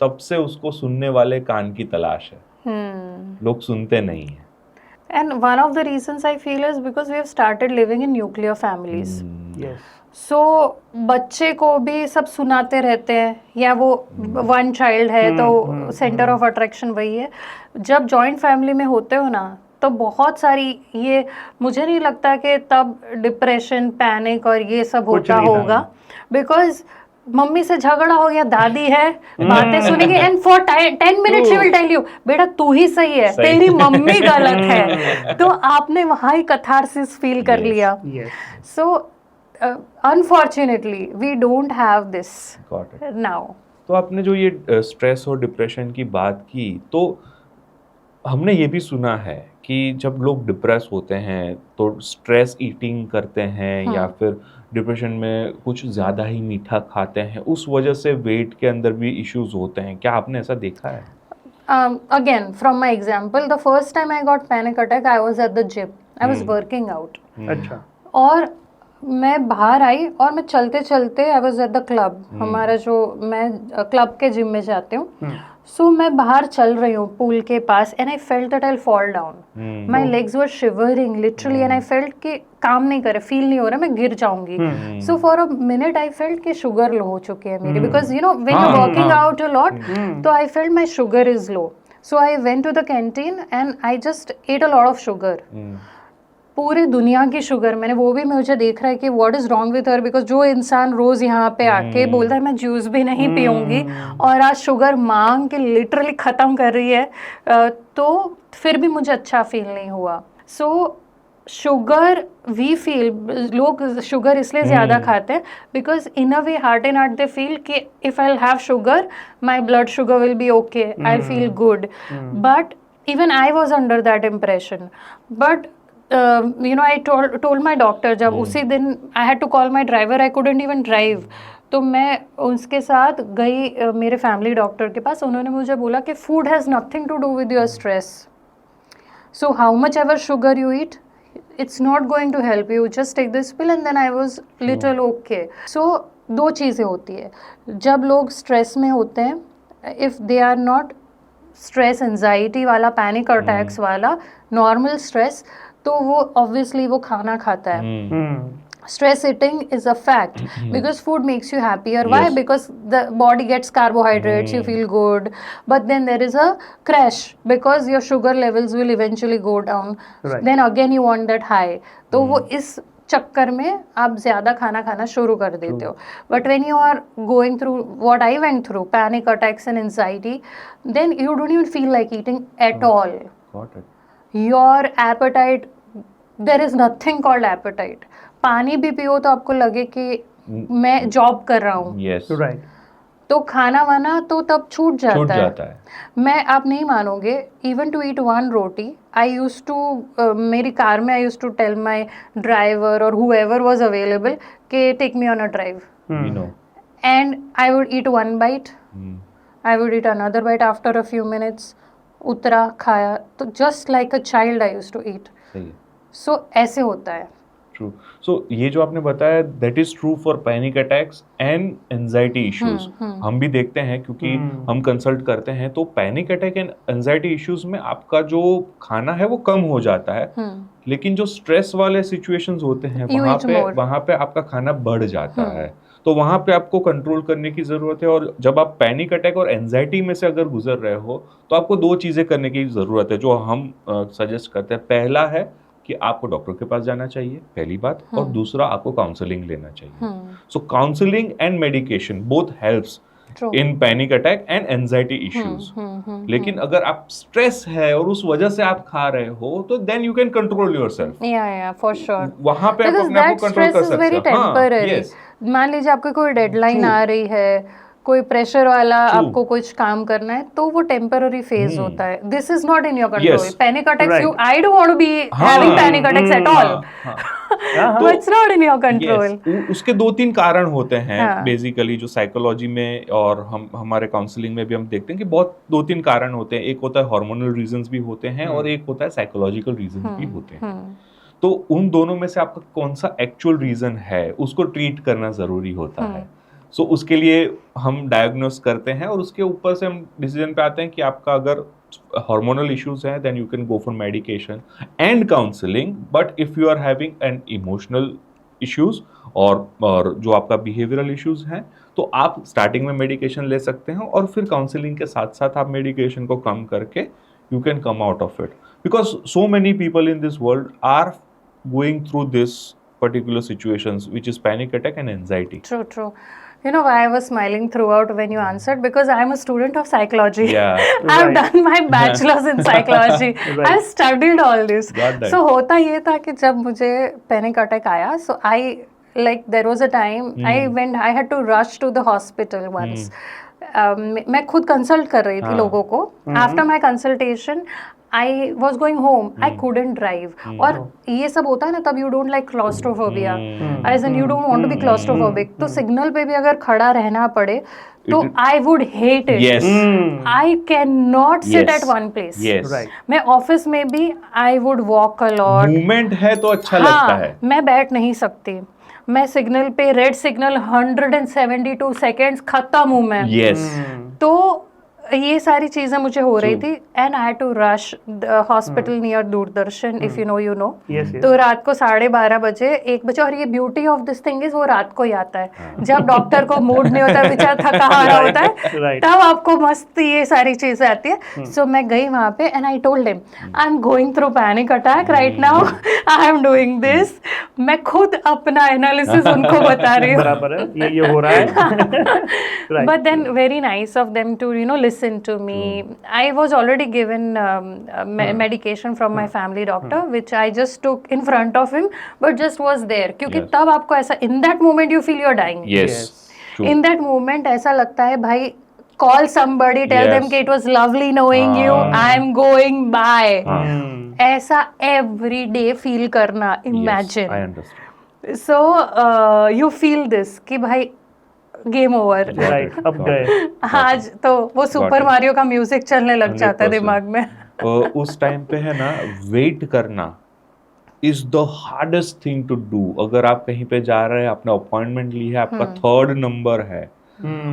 तब से उसको सुनने वाले कान की तलाश है, लोग सुनते नहीं हैं। And one of the reasons I feel is because we have started living in nuclear families. Yes. So बच्चे को भी सब सुनाते रहते हैं, या वो वन चाइल्ड है तो सेंटर ऑफ अट्रैक्शन वही है। जब जॉइंट फैमिली में होते हो ना, तो बहुत सारी ये, मुझे नहीं लगता कि तब डिप्रेशन, पैनिक और ये सब होता होगा, बिकॉज मम्मी से झगड़ा हो गया, दादी है, बातें सुनेंगे, and for 10 minute she will tell you बेटा तू ही सही है, तेरी मम्मी गलत है। तो आपने वहां ही कैथारसिस फील कर लिया। So unfortunately we don't have this now. तो आपने जो ये स्ट्रेस और डिप्रेशन की बात की, तो हमने ये भी सुना है कि जब लोग डिप्रेस होते हैं तो स्ट्रेस ईटिंग करते हैं, या फिर डिप्रेशन में कुछ ज़्यादा ही मीठा खाते हैं, उस वजह से वेट के अंदर भी इश्यूज होते हैं। क्या आपने ऐसा देखा है? Again, from my example, the first time I got panic attack, I was at the gym. I was working out. अच्छा। और मैं बाहर आई और मैं चलते चलते I was at the club. हमारा जो, मैं क्लब के जिम में जाती हूँ, सो मैं बाहर चल रही हूँ पूल के पास, and I felt that I fall down. My legs were shivering literally, and I felt कि काम नहीं करे, फील नहीं हो रहा, मैं गिर जाऊंगी। So for a minute I felt कि शुगर लो हो चुकी है मेरी, because you know when you working out a lot, तो I felt my sugar is low. So I went to the canteen and I just ate a lot of sugar, पूरी दुनिया की sugar. मैंने वो भी, मुझे देख रहा है कि what is wrong with her, because जो इंसान रोज यहाँ पे आके बोलता है मैं जूस भी नहीं पीऊंगी, और आज शुगर मांग के लिटरली खत्म कर रही है, तो फिर भी मुझे अच्छा फील नहीं हुआ। सो शुगर, वी फील, लोग शुगर इसलिए ज़्यादा खाते हैं because in a way heart and heart they feel कि if I have sugar my blood sugar will be okay, I feel good. But even I was under that impression, but you know, I told my doctor, जब उसी दिन I had to call my driver, I couldn't even drive, तो मैं उसके साथ गई मेरे family doctor के पास। उन्होंने मुझे बोला कि food has nothing to do with your stress, so how much ever sugar you eat, it's not going to help you, just take this pill, and then I was little okay. So दो चीज़ें होती है जब लोग stress में होते हैं, if they are not stress anxiety वाला, पैनिक अटैक्स वाला, नॉर्मल स्ट्रेस, तो वो ऑब्वियसली वो खाना खाता है। Stress eating is a fact because food makes you happier. Why? Because the body gets carbohydrates, you feel good. But then there is a crash because your sugar levels will eventually go down. Right. Then again you want that high. तो वो इस चक्कर में आप ज़्यादा खाना खाना शुरू कर देते हो. But when you are going through what I went through, panic attacks and anxiety, then you don't even feel like eating at all. Got it. Your appetite, there is nothing called appetite. पानी भी पियो तो आपको लगे कि मैं job कर रहा हूँ. Yes. Right. तो खाना वाना तो तब छूट जाता है. मैं, आप नहीं मानोगे, even to eat one roti, I use to, मेरी कार में I use to tell my driver और whoever was available कि take me on a drive. You know. And I would eat one bite. I would eat another bite after a few minutes. उतरा, खाया, तो just like a child I used to eat. सही है. So ऐसे होता है. True. So ये जो आपने बताया, that is true for panic attacks and anxiety issues. हम भी देखते हैं क्योंकि हम कंसल्ट करते हैं, तो panic attack and anxiety issues में आपका जो खाना है वो कम हो जाता है, लेकिन जो स्ट्रेस वाले सिचुएशंस होते हैं वहाँ पे आपका खाना बढ़ जाता है. तो वहाँ पे आपको कंट्रोल करने की ज़रूरत है. और जब आप पैनिक अटैक और एंजाइटी में से अगर गुजर रहे हो तो आपको दो चीज़ें करने की ज़रूरत है जो हम सजेस्ट करते हैं. पहला है कि आपको डॉक्टर के पास जाना चाहिए, पहली बात, और दूसरा आपको काउंसलिंग लेना चाहिए. So counselling and medication both helps. In panic attack and anxiety issues. लेकिन अगर आप स्ट्रेस है और उस वजह से आप खा रहे हो तो then you can control yourself. या फॉर श्योर, वहां पे आप अपने आप को कंट्रोल कर सकते हो। टेम्पररी। मान लीजिए आपको कोई डेडलाइन आ रही है, कोई प्रेशर वाला आपको कुछ काम करना है, तो वो टेम्पररी फेज होता है। This is not in your control. Panic attacks, you I don't want to be having panic attacks at all, तो it's not in your control. उसके 2-3 कारण होते हैं बेसिकली, जो साइकोलॉजी में और हम हमारे काउंसलिंग में भी हम देखते हैं कि बहुत 2-3 कारण होते हैं। एक होता है हार्मोनल रीजंस भी होते हैं और एक होता है साइकोलॉजिकल रीजंस भी होते हैं। तो उन दोनों में से आपका कौन सा एक्चुअल रीजन है उसको ट्रीट करना जरूरी होता है। सो उसके लिए हम डायग्नोस करते हैं और उसके ऊपर से हम डिसीजन पे आते हैं कि आपका अगर हार्मोनल इश्यूज है then you can go for medication and counselling. But if you are having an emotional issues और जो आपका बिहेवियरल इश्यूज हैं तो आप स्टार्टिंग में मेडिकेशन ले सकते हैं और फिर काउंसलिंग के साथ साथ आप मेडिकेशन को कम करके you can come out of it, because so many people in this world are going through this particular situations which is panic attack and anxiety. True. You know why I was smiling throughout when you answered? Because I'm a student of psychology. Yeah. I've done my bachelor's in psychology. I've studied all this. So होता ये था कि जब मुझे panic attack आया, so there was a time I had to rush to the hospital once. मैं खुद consult कर रही थी लोगों को. After my consultation, I was going home. I couldn't drive. और ये सब होता है ना, तब you don't like claustrophobia. As in you don't want to be claustrophobic. तो सिग्नल पे भी अगर खड़ा रहना पड़े तो I would hate it. Yes. I cannot sit at one place. Yes. Right. मैं ऑफिस में भी I would walk a lot. Movement है तो अच्छा लगता है. मैं बैठ नहीं सकती. मैं सिग्नल पे रेड सिग्नल 172 सेकेंड्स खत्म हूँ मैं. Yes. तो ये सारी चीजें मुझे हो रही थी and I had to rush the hospital near Doordarshan, if you know you know. तो रात को 12:30 बजे 1 बजे, और ये beauty of this thing is वो रात को ही आता है जब डॉक्टर को मूड नहीं होता, बेचारा थका हारा होता है, तब आपको मस्त ये सारी चीजें आती है। सो मैं गई वहां पे and I told him I am going through panic attack right now, I am doing this. मैं खुद अपना एनालिसिस उनको बता रही हूँ, बराबर है, ये हो रहा है। But then very nice of them to you know listen to me. I was already given medication from my family doctor, which I just took in front of him, but just was there. क्योंकि तब आपको ऐसा, in that moment you feel you're dying. Yes. In that moment ऐसा लगता है भाई, call somebody, tell them कि it was lovely knowing you, I'm going by. ऐसा every day feel करना, imagine. Yes, I understand. So you feel this कि भाई game over, right, अब गए आज तो वो सुपर मारियो का म्यूजिक चलने लग जाता है दिमाग में। उस टाइम पे है ना, वेट करना is the hardest thing to do. अगर आप कहीं पे जा रहे हैं, आपने अपॉइंटमेंट ली है, आपका 3rd नंबर है,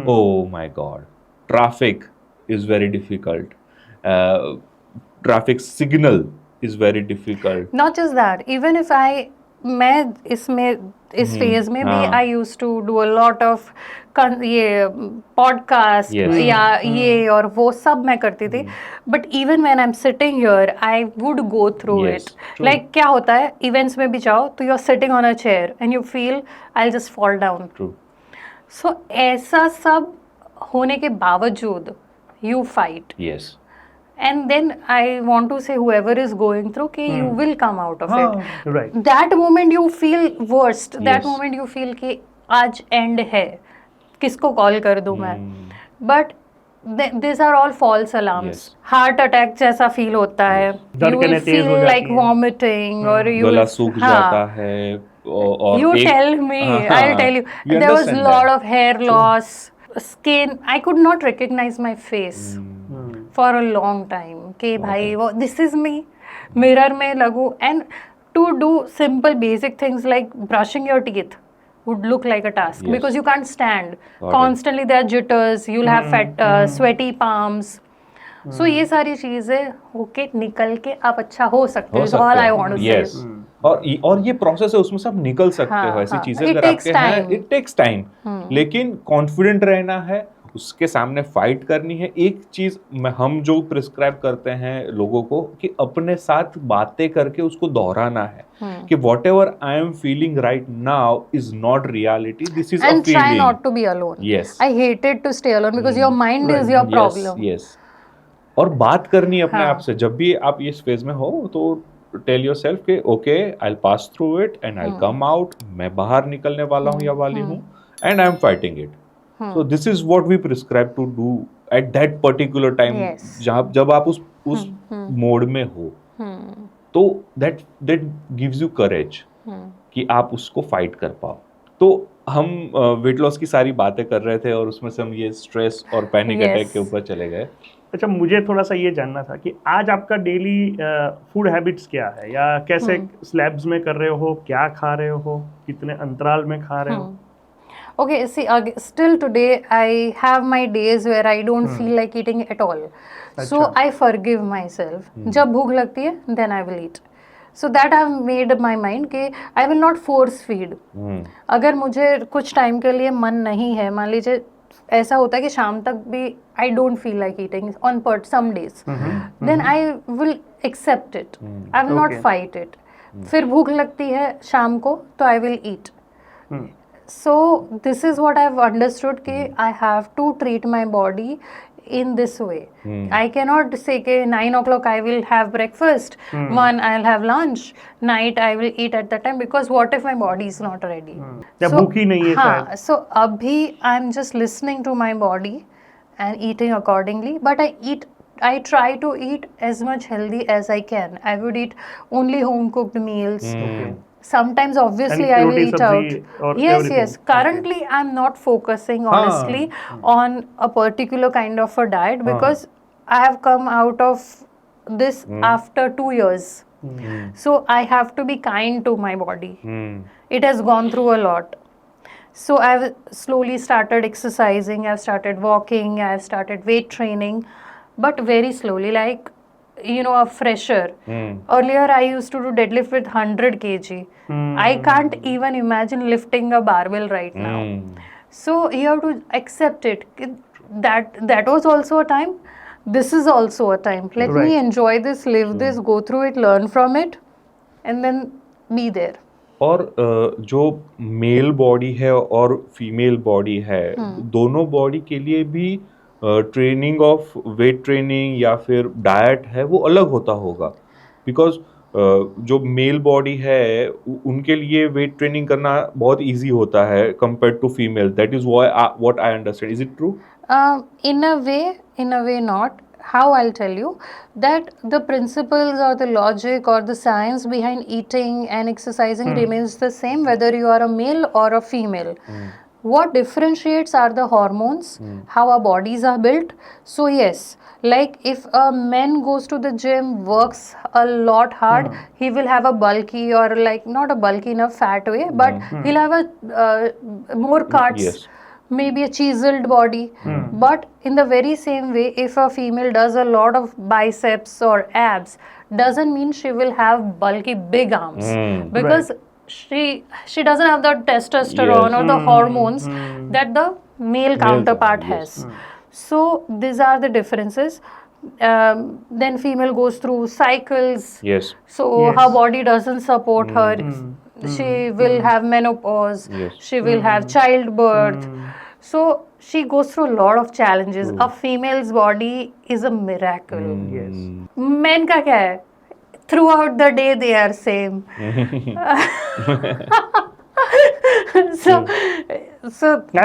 oh my god, traffic is very difficult, traffic signal is very difficult. Not just that, even if मैं इस फेज में भी I use to do a lot of ये पॉडकास्ट या ये और वो सब मैं करती थी, but even when I am sitting here I would go through it. Like क्या होता है, इवेंट्स में भी जाओ तो you are sitting on a chair and you feel I will just fall down. So ऐसा सब होने के बावजूद you fight. Yes. And then I want to say whoever is going through कि you will come out of it. Right. That moment you feel worst. That moment you feel कि आज end है, किसको कॉल कर दूँ मैं? But these are all false alarms. Heart attack जैसा feel होता है. You will feel like vomiting or you गला सूख जाता है। और you tell me, I'll tell you. There was a lot of hair loss, skin. I could not recognize my face. For a long time कि भाई वो this is me, mirror में लगूं, and to do simple basic things like brushing your teeth would look like a task because you can't stand. Constantly there are jitters, you'll have sweaty palms. So ये सारी चीजें होके निकल के आप अच्छा हो सकते हो। All I want to say. और ये प्रोसेस है, उसमें से आप निकल सकते हो। ऐसी चीजें अगर आपके हैं, इट टेक्स टाइम, लेकिन कॉन्फिडेंट रहना है उसके सामने फाइट करनी है। एक चीज हम जो प्रिस्क्राइब करते हैं लोगों को कि अपने साथ बातें करके उसको दोहराना है कि what ever I am feeling right now is not reality, this is a And try feeling. not to be alone. Yes. I hated to stay alone because your mind is Right. your problem. Yes. और बात करनी है अपने हाँ. आप से। जब भी आप इस फेज में हो तो टेल योर सेल्फ के okay I will pass through it and I will come out, मैं बाहर निकलने वाला हूँ या वाली हूँ, and I am fighting it. So this is what we prescribe to do at that particular time, Yes. जब आप उस मोड में हो, तो दैट गिव्स यू करेज कि आप उसको फाइट कर पाओ। तो हम वेट लॉस की सारी बातें कर रहे थे और उसमें से हम ये स्ट्रेस और पैनिक Yes. अटैक के ऊपर चले गए। अच्छा, मुझे थोड़ा सा ये जानना था कि आज आपका डेली फूड हैबिट्स क्या है, या कैसे स्लैब्स में कर रहे हो, क्या खा रहे हो, कितने अंतराल में खा रहे हो? Okay, see, still today I have my days where I don't feel like eating at all. So अच्छा. I forgive myself. जब भूख लगती है, then I will eat. So that I've made my mind कि I will not force feed. अगर मुझे कुछ time के लिए मन नहीं है, मान लीजिए ऐसा होता है कि शाम तक भी I don't feel like eating on some days, then I will accept it. I will not Okay. fight it. फिर भूख लगती है शाम को, तो I will eat. So this is what I've understood कि I have to treat my body in this way. I cannot say कि 9 o'clock I will have breakfast, 1 I'll have lunch, night I will eat at that time, because what if my body is not ready? या भूख ही नहीं है शायद। हाँ, so अभी I'm just listening to my body and eating accordingly, but I try to eat as much healthy as I can. I would eat only home cooked meals. Okay. Sometimes obviously And I will roti, eat sabzi out. or Yes, everything. yes. Currently I'm not focusing honestly on a particular kind of a diet, because I have come out of this after 2 years. So I have to be kind to my body. It has gone through a lot. So I've slowly started exercising, I've started walking, I've started weight training, but very slowly, like, you know, a fresher. Earlier I used to do deadlift with 100 kg. I can't even imagine lifting a barbell right now. So you have to accept it. That was also a time. This is also a time. Let me Right. enjoy this, live this, go through it, learn from it, and then be there. और जो mail body है और female body है, दोनों body के लिए भी training of weight training या फिर डाइट है वो अलग होता होगा। बिकॉज जो मेल बॉडी है उनके लिए वेट ट्रेनिंग करना बहुत इजी होता है compare to female. That is what I understand. Is it true? In a way not. How I'll tell you that the principles or the logic or the science behind eating and exercising remains the same whether you are a male or a female. What differentiates are the hormones, how our bodies are built. So yes, like if a man goes to the gym, works a lot hard, he will have a bulky, or like not a bulky in a fat way, but he'll have a more cuts. Yes. Maybe a chiseled body. But in the very same way, if a female does a lot of biceps or abs, doesn't mean she will have bulky big arms, because she doesn't have the testosterone or the hormones that the male counterpart has. So these are the differences. Then female goes through cycles. Yes. So Yes. her body doesn't support her. She will have menopause. Yes. She will have childbirth. So she goes through a lot of challenges. A female's body is a miracle. Yes. Men का क्या है? Throughout the day they are same. so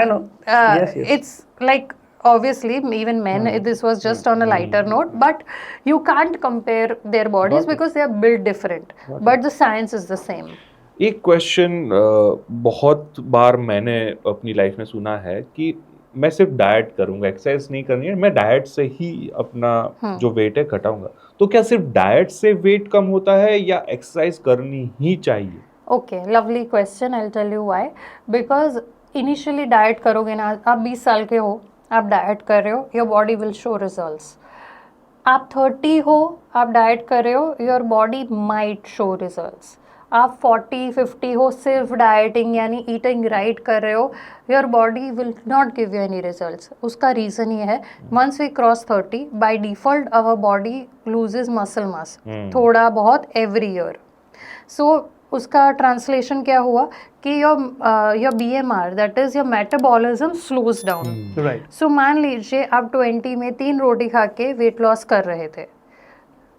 I know. Yes, yes. it's like, obviously even men, this was just on a lighter note, but you can't compare their bodies because they are built different, but the science is the same. एक question बहुत बार मैंने अपनी life में सुना है कि मैं सिर्फ डाइट करूंगा, एक्सरसाइज नहीं करनी है, मैं डाइट से ही अपना जो वेट है घटाऊंगा। तो क्या सिर्फ डाइट से वेट कम होता है या एक्सरसाइज करनी ही चाहिए? Okay, lovely question. I'll tell you why. Because initially diet करोगे ना, आप 20 साल के हो, आप डाइट कर रहे हो, your body will show results. आप 30 हो, आप डाइट कर रहे हो, your body might show results. आप 40-50 हो, सिर्फ डाइटिंग यानी ईटिंग राइट कर रहे हो, your body will not give you any results. उसका रीज़न ये है, once we cross 30 by default our body loses muscle mass थोड़ा बहुत एवरी ईयर। सो उसका ट्रांसलेशन क्या हुआ कि your BMR, that is your metabolism, slows down. Right. So मान लीजिए आप 20 में 3 रोटी खा के वेट लॉस कर रहे थे,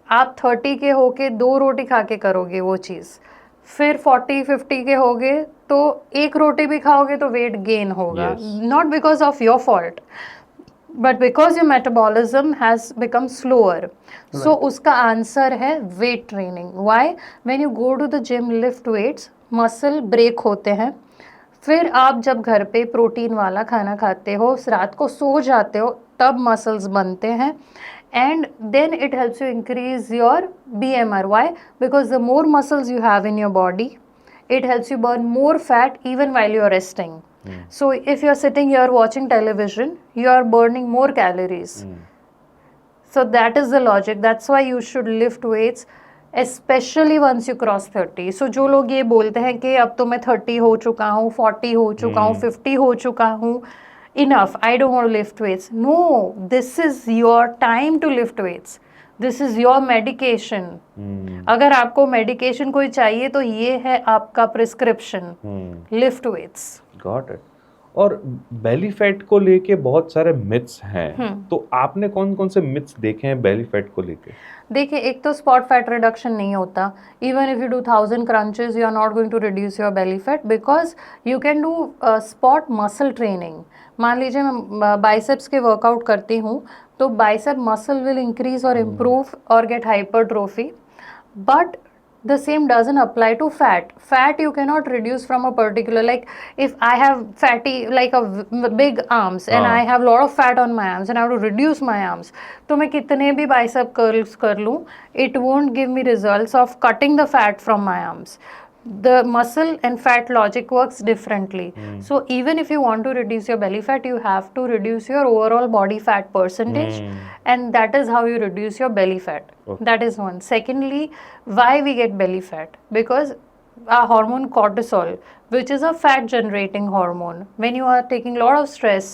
आप 30 के होके 2 रोटी खा के करोगे वो चीज़, फिर 40-50 के होगे तो 1 रोटी भी खाओगे तो वेट गेन होगा, not because of your fault but because your metabolism has become slower. So उसका आंसर है weight training. Why? When you go to the gym, lift weights, muscle break होते हैं, फिर आप जब घर पे प्रोटीन वाला खाना खाते हो, रात को सो जाते हो, तब मसल्स बनते हैं, and then it helps you increase your BMR. Why? Because the more muscles you have in your body, it helps you burn more fat even while you're resting. So if you're sitting here watching television, you are burning more calories. So that is the logic. That's why you should lift weights, especially once you cross 30. So जो लोग ये बोलते हैं कि अब तो मैं 30 हो चुका हूँ, 40 हो चुका हूँ, 50 हो चुका हूँ, enough, I don't want to lift weights. No, this is your time to lift weights. This is your medication. अगर आपको मेडिकेशन कोई चाहिए तो ये है आपका prescription, lift weights. Got it. और बेली फैट को लेके बहुत सारे मिथ्स हैं, तो आपने कौन कौन से मिथ्स देखे हैं बेली फैट को लेके? देखिए, एक तो स्पॉट फैट रिडक्शन नहीं होता। Even if you do 1000 crunches, you are not going to reduce your belly fat, because you can do spot muscle training. मान लीजिए मैं बाइसेप्स के वर्कआउट करती हूँ, तो बाइसेप मसल विल इंक्रीज और इम्प्रूव और get hypertrophy, but the same doesn't apply to fat. Fat you cannot reduce from a particular, like if I have fatty, like a big arms and I have a lot of fat on my arms and I have to reduce my arms, तो मैं कितने भी bicep curls कर लूँ, it won't give me results of cutting the fat from my arms. The muscle and fat logic works differently. So even if you want to reduce your belly fat, you have to reduce your overall body fat percentage, and that is how you reduce your belly fat. That is one. Secondly, why we get belly fat? Because our hormone cortisol, which is a fat generating hormone, when you are taking a lot of stress,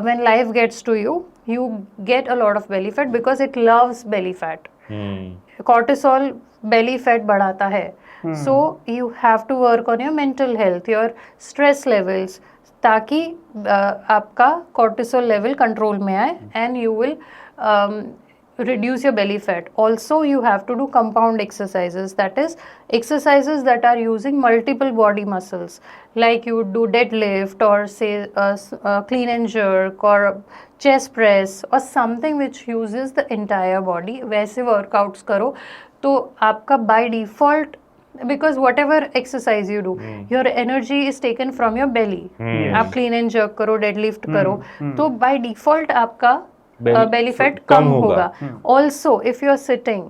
when life gets to you, you get a lot of belly fat because it loves belly fat. Cortisol belly fat बढ़ाता है. So you have to work on your mental health, your stress levels, ताकि आपका cortisol level control में आए, and you will reduce your belly fat. Also, you have to do compound exercises, that is exercises that are using multiple body muscles, like you would do deadlift or say clean and jerk or chest press or something which uses the entire body. वैसे workouts करो तो आपका by default, because whatever exercise you do, your energy is taken from your belly. आप clean and jerk करो, deadlift करो, तो by default आपका belly fat कम होगा. Also, if you are sitting,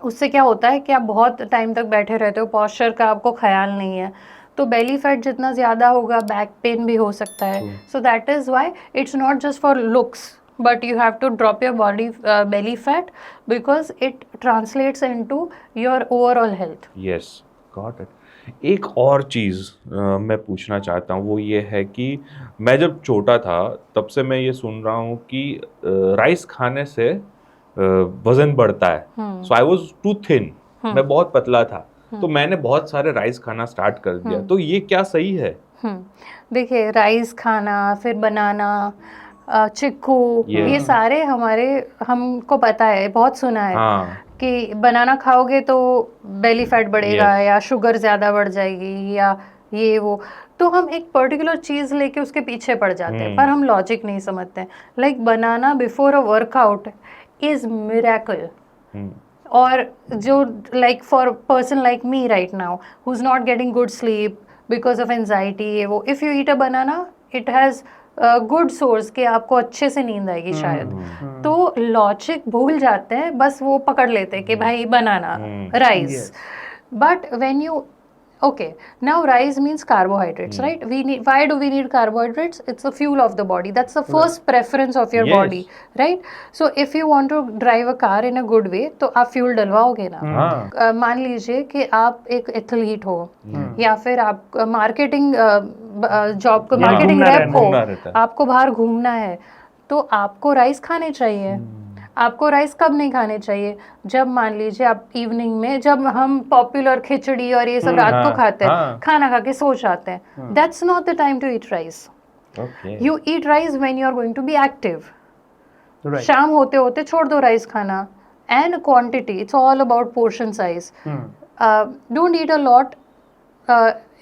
उससे क्या होता है कि आप बहुत टाइम तक बैठे रहते हो, posture का आपको ख्याल नहीं है, तो belly fat जितना ज़्यादा होगा, back pain भी हो सकता है. So that is why it's not just for looks, but you have to drop your body belly fat because it translates into your overall health. Yes, got it. एक और चीज़ मैं पूछना चाहता हूँ, वो ये है कि मैं जब छोटा था तब से मैं ये सुन रहा हूँ कि राइस खाने से वजन बढ़ता है. सो आई वॉज टू थिन, मैं बहुत पतला था, तो मैंने बहुत सारे राइस खाना स्टार्ट कर दिया. तो ये क्या सही है? देखिए, राइस खाना, फिर बनाना, चिक्कू, ये सारे हमको पता है, बहुत सुना है कि बनाना खाओगे तो बेली फैट बढ़ेगा या शुगर ज़्यादा बढ़ जाएगी या ये वो. तो हम एक पर्टिकुलर चीज़ लेके उसके पीछे पड़ जाते हैं, पर हम लॉजिक नहीं समझते हैं. Like banana before a workout is miracle. और जो like for person like me right now who is not getting good sleep because of anxiety, ये वो, if you eat a banana it has good source कि आपको अच्छे से नींद आएगी शायद. तो लॉजिक भूल जाते हैं, बस वो पकड़ लेते हैं कि भाई banana, rice. But when you Okay, now rice means carbohydrates, right? We need. Why do we need carbohydrates? It's the fuel of the body. That's the first preference of your Yes. body, right? So if you want to drive a car in a good way, तो आप fuel डलवाओगे ना. हाँ मान लीजिए कि आप एक athlete हो या फिर आप मार्केटिंग जॉब को या मार्केटिंग घूमना रैप रहना, हो, घूमना रहता है। आपको बाहर घूमना है, तो आपको राइस खाने चाहिए. आपको राइस कब नहीं खाने चाहिए? जब मान लीजिए आप इवनिंग में, जब हम पॉपुलर खिचड़ी और ये सब रात को हाँ, खाते हैं, हाँ। खाना खा के सो जाते हैं. That's not the time to eat rice. Okay you eat rice when you are going to be active. Right. शाम होते होते छोड़ दो राइस खाना. And quantity, it's all about portion size. Don't eat a lot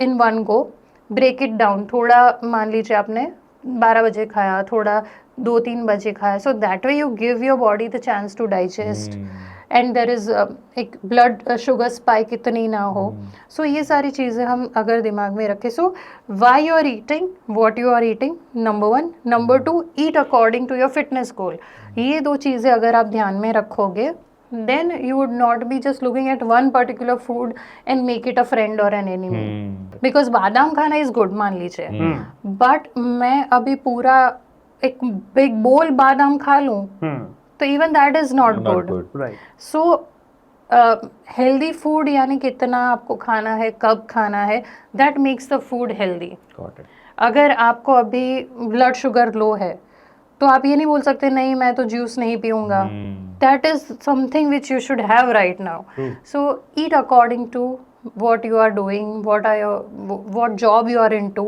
in one go. Break it down. थोड़ा मान लीजिए आपने 12 बजे खाया, थोड़ा 2-3 बजे खाया. So that way you give your body the chance to digest. And there is एक ब्लड शुगर स्पाइक इतनी ना हो. सो ये सारी चीज़ें हम अगर दिमाग में रखें. So why you are eating, what you are eating, number 1. Number 2, eat according to your fitness goal. ये 2 चीज़ें अगर आप ध्यान में रखोगे, then you would not be just looking at one particular food and make it a friend or an enemy. Because बादाम खाना is good, मान लीजिए, but मैं अभी पूरा एक बिग बोल बादाम खा लूँ, तो even that is not good. Right. So healthy food यानी कितना आपको खाना है, कब खाना है, that makes the food healthy. अगर आपको अभी ब्लड शुगर लो है, तो आप ये नहीं बोल सकते नहीं मैं तो जूस नहीं पीऊंगा. That is something which you should have right now. So eat according to what you are doing, what job you are into,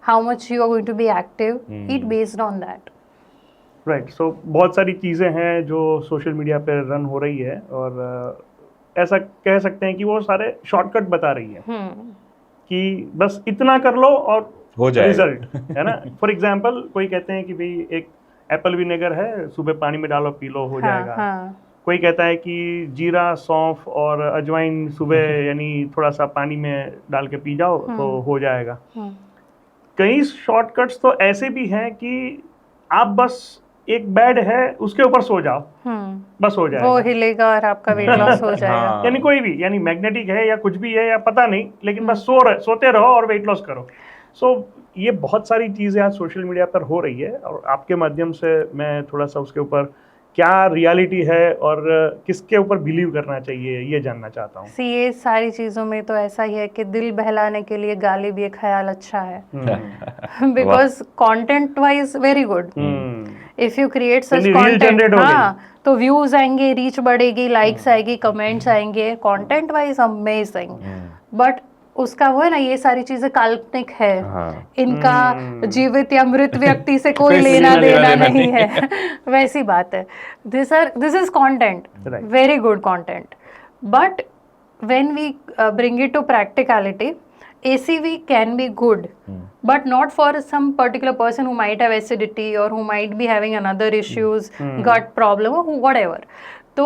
how much you are going to be active. Eat based on that. Right. So बहुत सारी चीज़ें हैं जो social media पे run हो रही है और ऐसा कह सकते हैं कि वो सारे शॉर्टकट बता रही है कि बस इतना कर लो और हो जाएगा. रिजल्ट है ना. फॉर एग्जांपल कोई कहते हैं कि भाई एक एप्पल विनेगर है, सुबह पानी में डालो पी लो, हो जाएगा. कोई कहता है कि जीरा, सौंफ और अजवाइन सुबह यानी थोड़ा सा पानी में डाल के पी जाओ तो हो जाएगा. कई शॉर्टकट्स तो ऐसे भी हैं कि आप बस एक बेड है उसके ऊपर सो जाओ, बस हो जाएगा. वो हिलेगा और आपका वेट लॉस हो जाएगा. हाँ. यानी कोई भी, यानी मैग्नेटिक है या कुछ भी है या पता नहीं, लेकिन बस सोते रहो और वेट लॉस करो. सो ये बहुत सारी चीज़ें आज सोशल मीडिया पर हो रही है और आपके माध्यम से मैं थोड़ा सा उसके ऊपर क्या रियलिटी है और किसके ऊपर बिलीव करना चाहिए ये जानना चाहता हूँ. ये सारी चीज़ों में तो ऐसा ही है कि दिल बहलाने के लिए गाली भी एक ख्याल अच्छा है. Because content wise very good. If you create such content, हाँ, तो व्यूज आएंगे, रीच बढ़ेगी, लाइक्स आएगी, कमेंट्स आएंगे, कंटेंट वाइज अमेजिंग. बट उसका वो है ना, ये सारी चीजें काल्पनिक है. इनका जीवित या मृत व्यक्ति से कोई लेना देना नहीं है. वैसी बात है. This is content, very good content. But when we bring it to practicality, ACV can be good, but not for some particular person who might have acidity or who might be having another issues, gut problem or whatever. So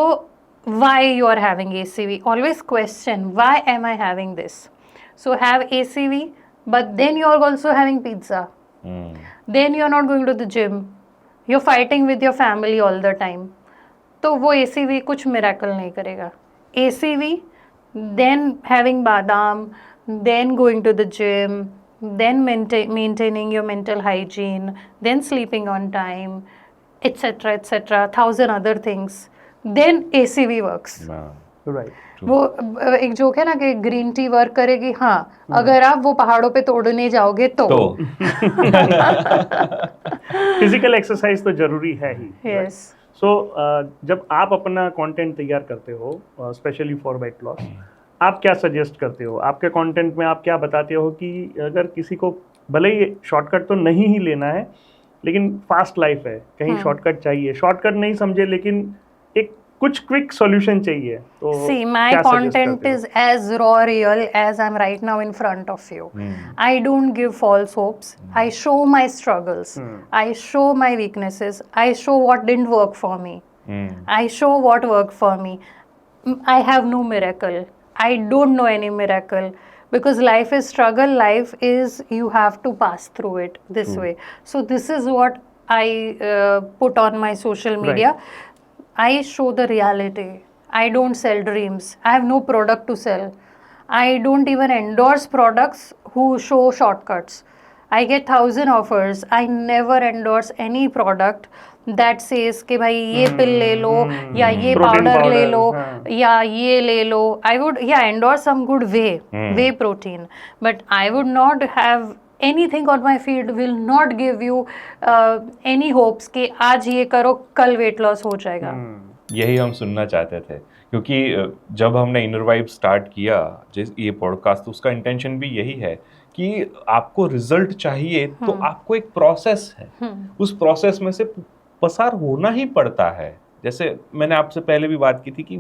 why you are having ACV? Always question, why am I having this? So have ACV, but then you are also having pizza. Then you are not going to the gym. You're fighting with your family all the time. तो वो ACV कुछ miracle नहीं करेगा. ACV, then having badam, then going to the gym, then maintaining your mental hygiene, then sleeping on time, etc., 1000 other things, then ACV works. Right. वो एक joke है ना कि ग्रीन टी वर्क करेगी, हाँ, अगर आप वो पहाड़ों पे तोड़ने जाओगे तो. फिजिकल एक्सरसाइज तो जरूरी है ही. यस. सो जब आप अपना कंटेंट तैयार करते हो स्पेशली फॉर वेट लॉस, आप क्या सजेस्ट करते हो? आपके कंटेंट में आप क्या बताते हो कि अगर किसी को भले ही शॉर्टकट तो नहीं ही लेना है, लेकिन फास्ट लाइफ है, कहीं शॉर्टकट चाहिए, शॉर्टकट नहीं समझे लेकिन एक कुछ क्विक सॉल्यूशन चाहिए, तो see, my content is as raw real as I'm right now in front of you. I don't give false hopes. I show my struggles. I show my weaknesses. I show what didn't work for me. I show what worked for me. I have no miracle. I don't know any miracle, because life is struggle. Life is, you have to pass through it this way. So this is what I put on my social media. I show the reality. I don't sell dreams. I have no product to sell. I don't even endorse products who show shortcuts. I get 1,000 offers. I never endorse any product that says कि भाई ये पिल ले लो या ये Protein powder ले powder, लो हाँ. या ये ले लो. I would endorse some good whey protein, but I would not have anything on my feed will not give you any hopes कि आज ये करो कल weight loss हो जाएगा. यही हम सुनना चाहते थे, क्योंकि जब हमने इनर वाइब स्टार्ट किया ये पॉडकास्ट, तो उसका इंटेंशन भी यही है कि आपको रिजल्ट चाहिए तो आपको एक प्रोसेस है, उस प्रोसेस में से पसार होना ही पड़ता है. जैसे मैंने आपसे पहले भी बात की थी कि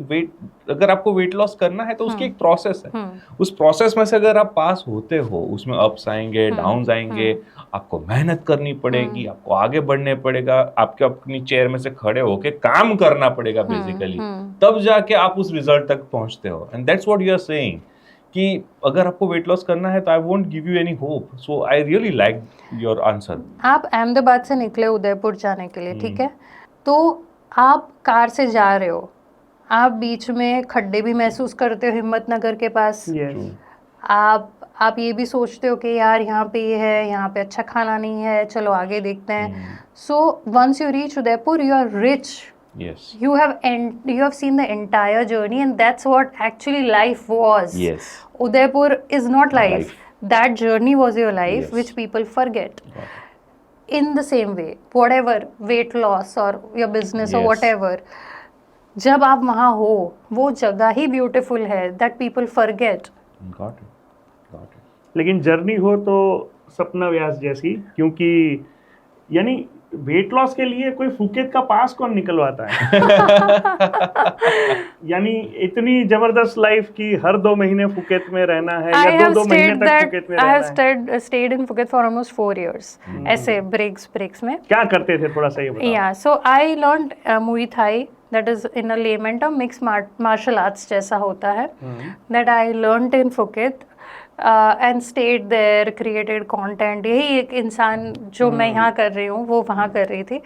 अगर आपको वेट लॉस करना है तो उसकी एक प्रोसेस है. उस प्रोसेस में से अगर आप पास होते हो, उसमें अप्स आएंगे, डाउन्स आएंगे, आपको मेहनत करनी पड़ेगी, आपको आगे बढ़ने पड़ेगा, आपको अपनी चेयर में से खड़े होके काम करना पड़ेगा बेसिकली, तब जाके आप उस रिजल्ट तक पहुंचते हो. And that's what you are saying कि अगर आपको वेट लॉस करना है तो I won't give you any hope. So I really like your answer. आप अहमदाबाद से निकले उदयपुर जाने के लिए, ठीक है, तो आप कार से जा रहे हो, आप बीच में खड्डे भी महसूस करते हो हिम्मतनगर के पास. आप ये भी सोचते हो कि यार यहाँ पे ये है, यहाँ पे अच्छा खाना नहीं है, चलो आगे देखते हैं. So once you reach Udaipur you are rich. Yes. You have seen the entire journey, and that's what actually life was. Yes. Udaipur is not life. That journey was your life, Yes. which people forget. In the same way, whatever weight loss or your business or Yes. whatever, जब आप वहाँ हो, वो जगह ही beautiful है that people forget. Got it. Got it. लेकिन journey हो तो सपना व्यास जैसी, क्योंकि यानी वेट लॉस के लिए कोई फुकेत का पास कौन निकलवाता है. यानी इतनी जबरदस्त लाइफ की हर 2 महीने फुकेत में रहना है या 2 महीने तक फुकेत में रहना है. I have stayed in Phuket for almost 4 years. ऐसे breaks में. क्या करते थे थोड़ा सा ये बताओ. Yeah, so I learned Muay Thai, that is in a layman term mixed martial arts जैसा होता है. That I learned in Phuket. And stayed there, created content. यही एक इंसान जो मैं यहाँ कर रही हूँ वो वहाँ कर रही थी.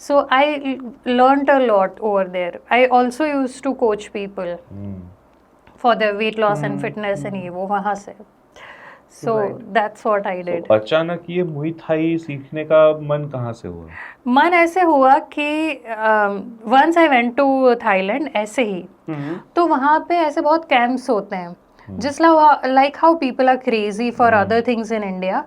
So I learned a lot over there. I also used to coach people for their weight loss and fitness and ये वो वहाँ से. So that's what I did. So, अचानक ये मुई थाई सीखने का मन कहाँ से हुआ? मन ऐसे हुआ कि once I went to Thailand ऐसे ही, तो वहाँ पे ऐसे बहुत कैंप्स होते हैं. Just like how people are crazy for other things in India,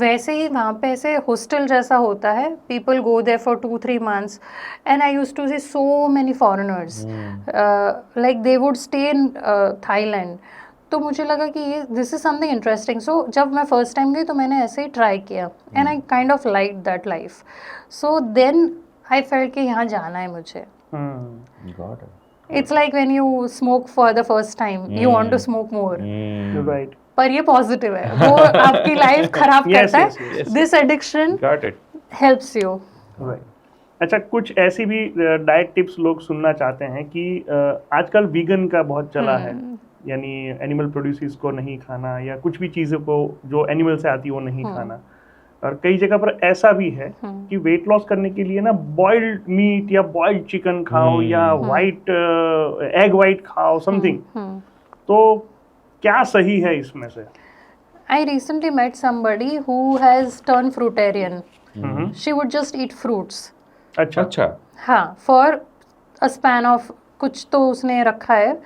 वैसे ही वहाँ पे ऐसे hostel जैसा होता है. People go there for 2-3 months, and I used to see so many foreigners, like they would stay in Thailand. तो मुझे लगा कि ये this is something interesting. So जब मैं first time गई तो मैंने ऐसे ही try किया, and I kind of liked that life. So then I felt कि यहाँ जाना है मुझे. Got it. It's like when you smoke for the first time, you want to smoke more. Right. पर ये पॉजिटिव है, वो आपकी लाइफ खराब करता है. This addiction helps you. अच्छा, कुछ ऐसी भी डाइट टिप्स लोग सुनना चाहते हैं कि आजकल वीगन का बहुत चला है, यानी एनिमल प्रोड्यूसेस को नहीं खाना या कुछ भी चीज़ों को जो एनिमल से आती है वो नहीं खाना. और कई जगह पर ऐसा भी है कि वेट लॉस करने के लिए ना बॉइल्ड मीट या बॉइल्ड चिकन खाओ या वाइट एग वाइट खाओ समथिंग. तो क्या सही है इसमें से? I recently met somebody who has turned fruitarian. She would just eat fruits. अच्छा. हाँ, for a span of कुछ तो उसने रखा है,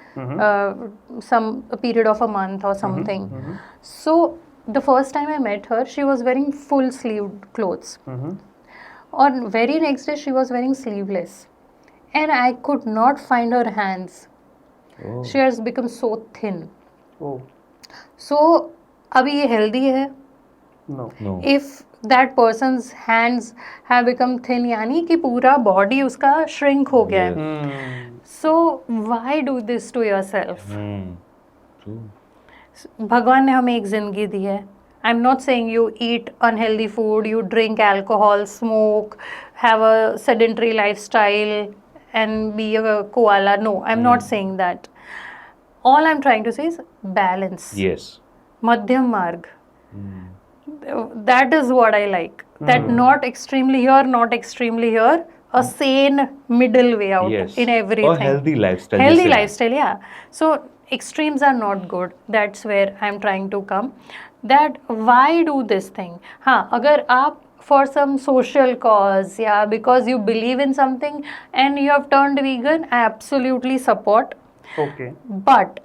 some period of a month or something. So the first time I met her, she was wearing full sleeved clothes. On very next day, she was wearing sleeveless, and I could not find her hands. She has become so thin. So, अभी ये healthy है? No. If that person's hands have become thin, यानी कि पूरा body उसका shrink हो गया है. So why do this to yourself? True. भगवान ने हमें एक ज़िंदगी दी है. I am not saying you eat unhealthy food, you drink alcohol, smoke, have a sedentary lifestyle and be a koala. No, I am not saying that. All I am trying to say is balance. Yes. मध्यम मार्ग. That is what I like. That not extremely here, not extremely here. A sane middle way out in everything. A healthy lifestyle. Healthy lifestyle, yeah. So extremes are not good. That's where I'm trying to come. That why do this thing? हाँ, अगर आप for some social cause, yeah, because you believe in something and you have turned vegan, I absolutely support. Okay. But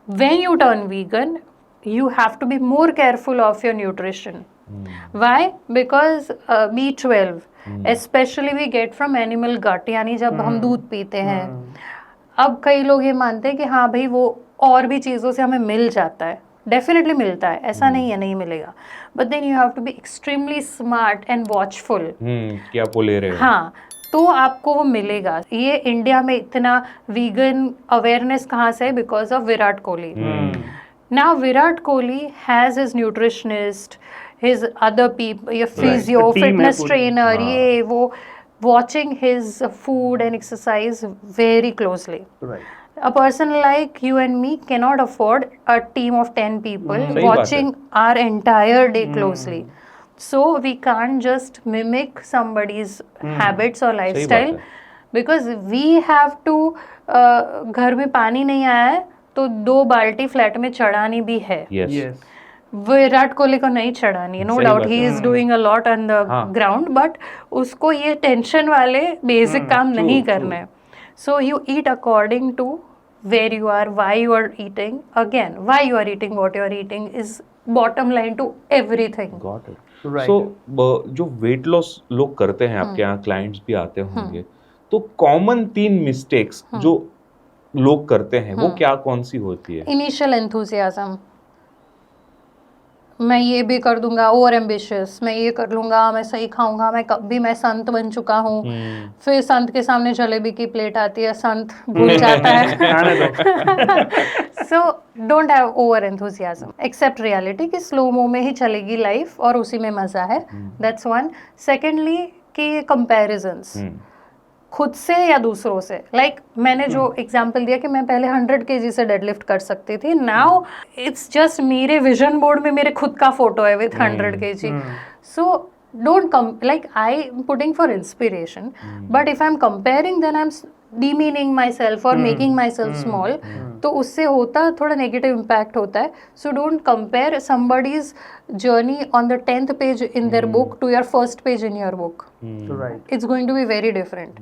when you turn vegan, you have to be more careful of your nutrition. Why? Because B12 especially we get from animal gut, यानी जब हम दूध पीते हैं. अब कई लोग ये मानते हैं कि हाँ भाई वो और भी चीज़ों से हमें मिल जाता है. डेफिनेटली मिलता है, ऐसा नहीं है नहीं मिलेगा. But then you have to be extremely smart and watchful. क्या वो ले रहे हो? हाँ, तो आपको वो मिलेगा. ये इंडिया में इतना वीगन अवेयरनेस कहाँ से है? Because of Virat Kohli. Now Virat Kohli has his nutritionist, his other people, your physio, the team fitness है पूरी. trainer, ये वो watching his food and exercise very closely. Right. A person like you and me cannot afford a team of 10 people सही बात watching our entire day closely. So we can't just mimic somebody's habits or lifestyle because we have to घर में पानी नहीं आया है तो 2 बाल्टी फ्लैट में चढ़ानी भी है. Yes. Yes. विराट कोहली को नहीं चढ़ानी, नो सही डाउट बात ही is doing a lot on the ground, but उसको ये टेंशन वाले बेसिक काम नहीं करना है. So you eat according to where you are, why you are eating, again why you are eating what you are eating is bottom line to everything. Got it. Right. सो जो weight loss लोग करते हैं आपके यहाँ, clients भी आते होंगे, तो कॉमन 3 मिस्टेक्स जो लोग करते हैं वो क्या कौन सी होती है? इनिशियल एंथुसियाज्म, मैं ये भी कर दूंगा, ओवर एम्बिशियस, मैं ये कर लूंगा, मैं सही खाऊंगा, मैं कभी मैं संत बन चुका हूँ. फिर संत के सामने जलेबी की प्लेट आती है, संत भूल जाता है. So don't have over enthusiasm, accept reality कि स्लो मो में ही चलेगी लाइफ और उसी में मजा है. That's one. सेकेंडली कि कंपैरिजन्स खुद से या दूसरों से. लाइक मैंने जो एग्जांपल दिया कि मैं पहले 100 kg से डेडलिफ्ट कर सकती थी, नाउ इट्स जस्ट मेरे विजन बोर्ड में मेरे खुद का फोटो है with 100 kg. So don't like I'm putting for inspiration, but if I'm comparing then I'm demeaning myself or making myself small. तो उससे होता थोड़ा negative impact होता है. So don't compare somebody's journey on the 10th page in their book to your first page in your book. Right. It's going to be very different.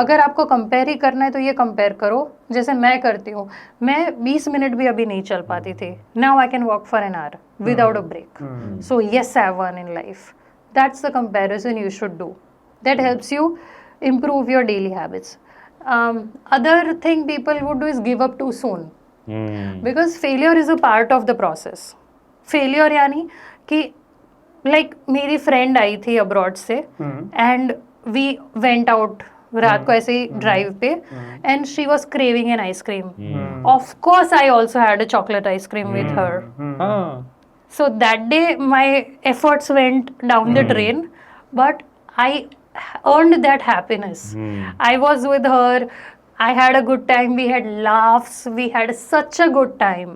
अगर आपको compare ही करना है तो ये compare करो जैसे मैं करती हूँ. मैं 20 मिनट भी अभी नहीं चल पाती थी. Now I can walk for an hour without a break. So yes, I won in life. That's the comparison you should do. That helps you improve your daily habits. Other thing people would do is give up too soon. Because failure is a part of the process. Failure यानी कि like मेरी friend आई थी abroad से and we went out रात को ऐसे ही drive पे and she was craving an ice cream. Of course I also had a chocolate ice cream with her. So that day my efforts went down the drain, but I earned that happiness. I was with her, I had a good time, we had laughs, we had such a good time.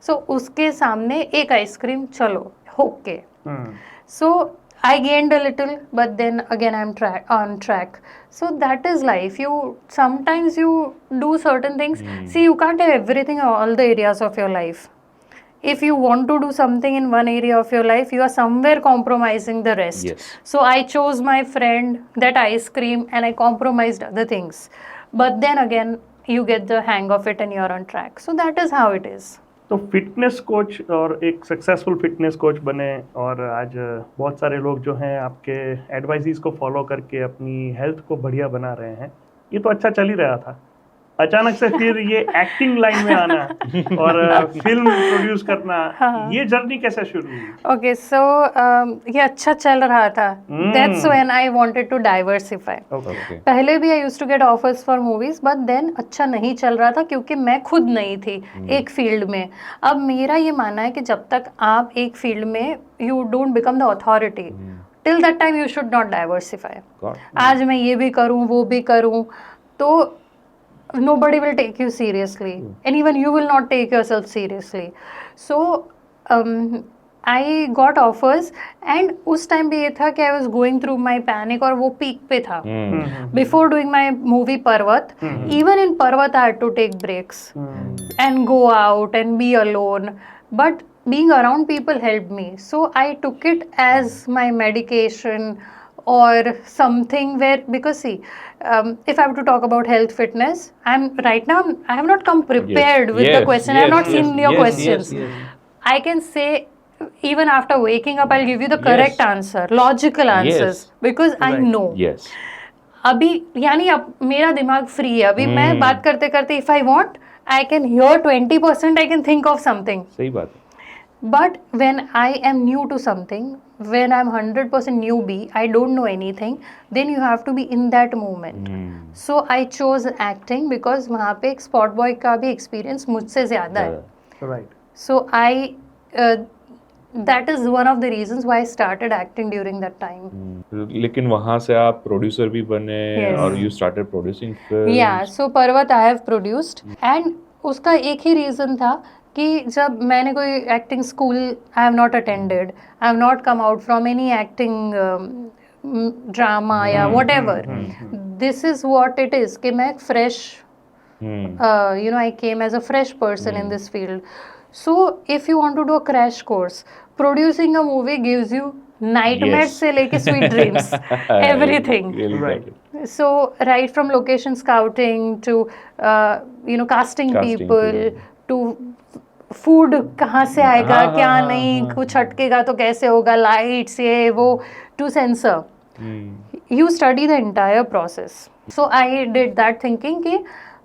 So उसके सामने एक ice cream चलो okay. So I gained a little, but then again I'm on track. So that is life. Sometimes you do certain things. See, you can't have everything in all the areas of your life. If you want to do something in one area of your life, you are somewhere compromising the rest. Yes. So I chose my friend, that ice cream, and I compromised other things. But then again, you get the hang of it and you're on track. So that is how it is. तो fitness coach और एक successful fitness coach बने और आज बहुत सारे लोग जो हैं आपके एडवाइजेस को फॉलो करके अपनी हेल्थ को बढ़िया बना रहे हैं. ये तो अच्छा चल ही रहा था. अचानक से फिर ये एक्टिंग लाइन में आना और फिल्म प्रोड्यूस करना, ये जर्नी कैसे शुरू हुई? Okay, so ये अच्छा चल रहा था. That's when I wanted to diversify. Okay. पहले भी I used to get offers for movies, but then अच्छा नहीं चल रहा था क्योंकि मैं खुद नहीं थी एक फील्ड में. अब मेरा ये मानना है कि जब तक आप एक फील्ड में you don't become the authority, till that time you should not diversify. आज मैं ये भी करूँ वो भी करूँ तो nobody will take you seriously and even you will not take yourself seriously. So I got offers and उस टाइम भी ये था कि I was going through my panic और वो पीक पे था. Before doing my movie Parvat, even in Parvat I had to take breaks and go out and be alone. But being around people helped me. So I took it as my medication or something where, because see, if I have to talk about health fitness, I have not come prepared with the question. I have not seen your questions. I can say even after waking up, I'll give you the correct answer, logical answers, because I know. Yes. अभी यानी अब मेरा दिमाग free है. अभी मैं बात करते करते if I want I can hear 20%, I can think of something. सही बात है. But when I am new to something, when I'm 100% newbie, I don't know anything, then you have to be in that moment. So I chose acting because वहाँ पे एक spot boy का भी experience मुझसे ज़्यादा है. Right. So that is one of the reasons why I started acting during that time. लेकिन वहाँ से आप प्रोड्यूसर भी बने. Yes. और you started producing films. Yeah, so Parvat I have produced and उसका एक ही रीज़न था कि जब मैंने कोई acting school I have not attended, I have not come out from any acting drama या whatever. This is what it is कि मैं एक fresh you know, I came as a fresh person in this field. So if you want to do a crash course, producing a movie gives you nightmares Yes. से लेके sweet dreams, everything. Really Right. got it. So right from location scouting to you know, casting people to food कहाँ से आएगा, हाँ, क्या हाँ, नहीं, हाँ, कुछ हटकेगा तो कैसे होगा, लाइट्स ये वो, to censor. You study the entire process. So I did that thinking कि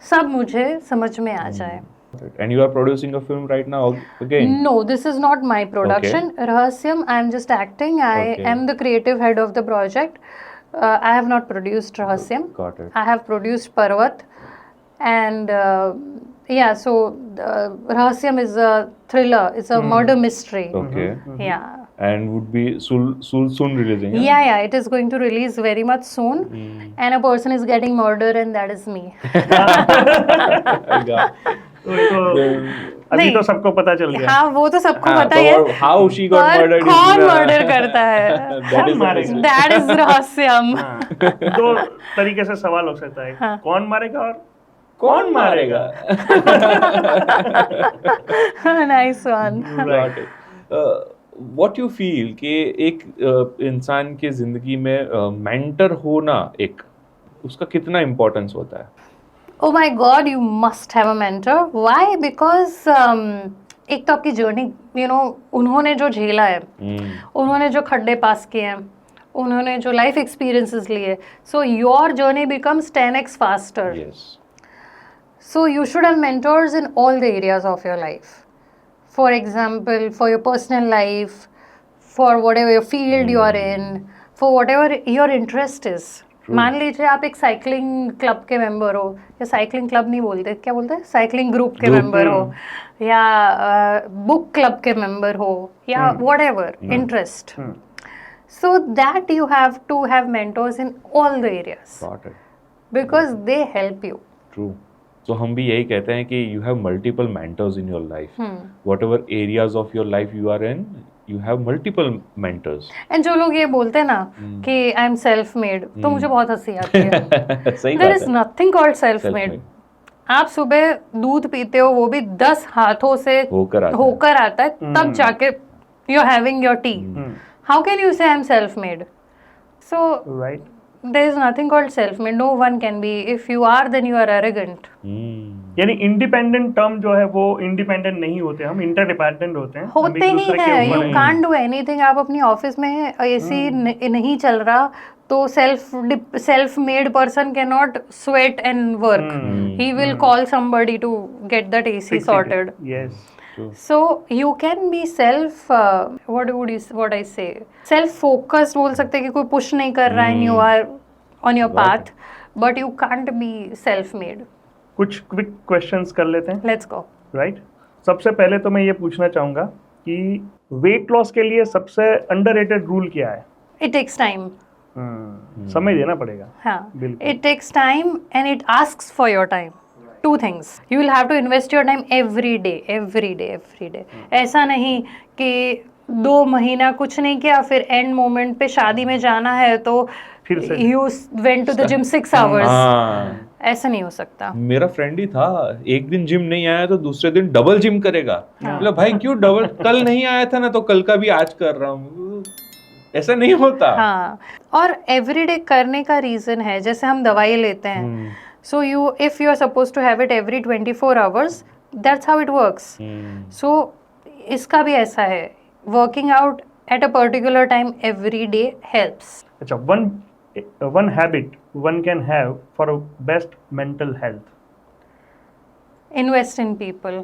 सब मुझे समझ में आ जाए. And you are producing a film right now again? No, this is not my production. Rahasyam, I am just acting. I Okay. am the creative head of the project. I have not produced Rahasyam. Got it. I have produced Parvat. And yeah, so Rahasyam is a thriller. It's a murder mystery. Okay. Yeah. And would be soon releasing. Yeah, it is going to release very much soon. And a person is getting murdered, and that is me. I got. अभी नहीं. तो सबको पता चल गया. हाँ, वो तो सबको हाँ, पता तो है. how she got पर murdered is कौन the- मर्डर करता है? That is the मारेगा? mystery. That is रहस्यम. दो तरीके से सवाल हो सकता है. हाँ. कौन मारेगा और कौन मारेगा? Nice one. Got it. What you feel कि एक इंसान के जिंदगी में मेंटर होना एक उसका कितना इम्पोर्टेंस होता है? Oh my God, you must have a mentor. Why? Because एक तो आपकी जर्नी, you know, उन्होंने जो झेला है, उन्होंने जो खड्डे पास किए हैं, उन्होंने जो लाइफ एक्सपीरियंसेस लिए, so your journey becomes 10x faster. Yes. So you should have mentors in all the areas of your life. For example, for your personal life, for whatever your field you are in, for whatever your interest is. मान लीजिए आप एक cycling club के member हो, या cycling club नहीं बोलते, क्या बोलते हैं, साइकिलिंग ग्रुप के मेंबर हो, या बुक क्लब के मेंबर हो, या whatever interest. So that you have to have mentors in all the areas Got it. because they help you. True. So हम भी यही कहते हैं कि you have multiple mentors in your life. Whatever areas of your life you are in, you have multiple mentors. And जो लोग ये बोलते हैं ना कि आई एम सेल्फ मेड, तो मुझे बहुत हंसी आती है. सही देयर बात इज है. Nothing called self made. Self-made. आप सुबह दूध पीते हो, वो भी 10 हाथों से होकर आता है. तब जाके you are having your tea. How can you say I am self made? So right. There is nothing called self made. No one can be. If you are then you are arrogant. यानी independent term जो है वो independent नहीं होते, हम interdependent होते हैं. हम होते एक ही दूसरे के हैं. ऊपर यू हैं. Can't do anything. आप अपनी ऑफिस में एसी नहीं चल रहा तो self made person can not sweat and work. He will call somebody to get that AC sorted. Yes. So you can be what I say, self focused बोल सकते हैं कि कोई पुश नहीं कर रहा है, you are on your path, but you can't be self made. कुछ क्विक क्वेश्चंस कर लेते हैं. Let's go. राइट. सबसे पहले तो मैं ये पूछना चाहूंगा कि वेट लॉस के लिए सबसे अंडररेटेड रूल क्या है? It takes time. समय देना पड़ेगा. हाँ. बिल्कुल. It takes time and it asks for your time. Two things. You will have to invest your time every day. ऐसा नहीं कि 2 महीना कुछ नहीं किया, फिर एंड मोमेंट पे शादी में जाना है तो फिर से you went to the gym 6 hours. हाँ, ऐसा नहीं हो सकता। मेरा फ्रेंड ही था, एक दिन जिम नहीं आया तो दूसरे दिन डबल जिम करेगा। हाँ। मतलब भाई क्यों डबल, कल नहीं आया था ना तो कल का भी आज कर रहा हूँ, ऐसा नहीं होता। हाँ, और एवरीडे करने का रीजन है, जैसे हम दवाई लेते हैं, so you if you are suppose to have it every 24 hours, that's how it works. So इसका भी ऐसा है, working out at a particular time every day helps. अच्छा, one habit one can have for a best mental health. Invest in people,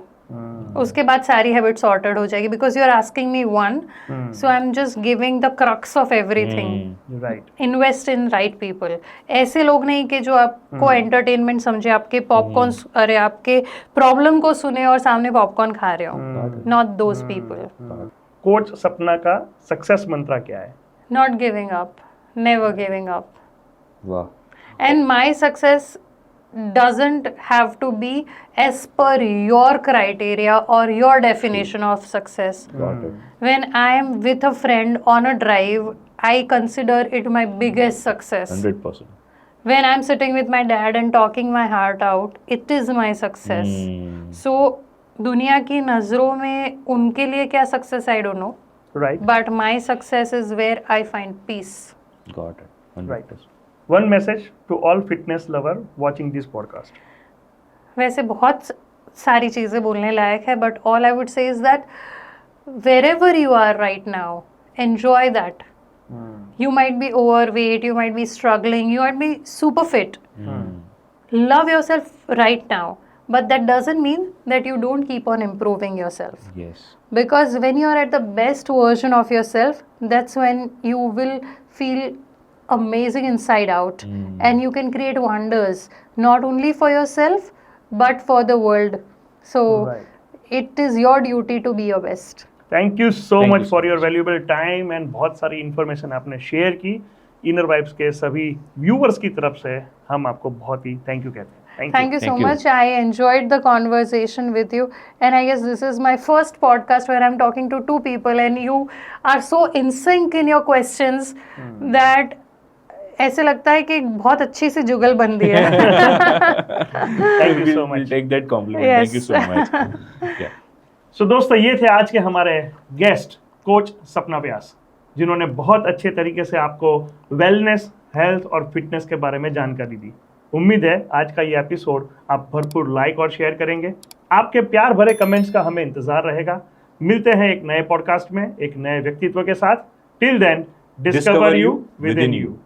उसके बाद सारी habit sorted हो जाएगी, because you are asking me one, so I am just giving the crux of everything. Right. Invest in right people, ऐसे लोग नहीं कि जो आपको एंटरटेनमेंट समझे, आपके पॉपकॉर्न, अरे आपके प्रॉब्लम को सुने और सामने पॉपकॉर्न खा रहे हो, नॉट दोज पीपल। कोच सपना का सक्सेस मंत्र क्या है? Not giving up, never giving up. वाह, And my success doesn't have to be as per your criteria or your definition of success. got it. When I am with a friend on a drive, I consider it my biggest success. 100%. When I'm sitting with my dad and talking my heart out, it is my success. So, दुनिया की नज़रों में उनके लिए क्या success, I don't know. Right. But my success is where I find peace. Got it. 100%. Right. One message to all fitness lover watching this podcast. वैसे बहुत सारी चीज़ें बोलने लायक है, but all I would say is that wherever you are right now, enjoy that. You might be overweight, you might be struggling, you might be super fit. Love yourself right now, but that doesn't mean that you don't keep on improving yourself. Yes. Because when you are at the best version of yourself, that's when you will feel amazing inside out, and you can create wonders not only for yourself but for the world. So Right. it is your duty to be your best. Thank you so Thank much you so for your much. valuable time and बहुत सारी information आपने share की। Inner vibes के सभी viewers की तरफ से हम आपको बहुत ही थैंक यू कहते हैं। Thank you so Thank you. much. I enjoyed the conversation with you, and I guess this is my first podcast where I'm talking to two people, and you are so in sync in your questions that ऐसे लगता है कि बहुत अच्छी सी जुगलबंदी है। Thank you so We'll much. take that compliment. Yes. Thank you so much. Yeah. सो दोस्तों, ये थे आज के हमारे गेस्ट कोच सपना व्यास, जिन्होंने बहुत अच्छे तरीके से आपको वेलनेस, हेल्थ और फिटनेस के बारे में जानकारी दी। उम्मीद है आज का ये एपिसोड आप भरपूर लाइक और शेयर करेंगे। आपके प्यार भरे कमेंट्स का हमें इंतजार रहेगा। मिलते हैं एक नए पॉडकास्ट में एक नए व्यक्तित्व के साथ। Till then, discover you within you.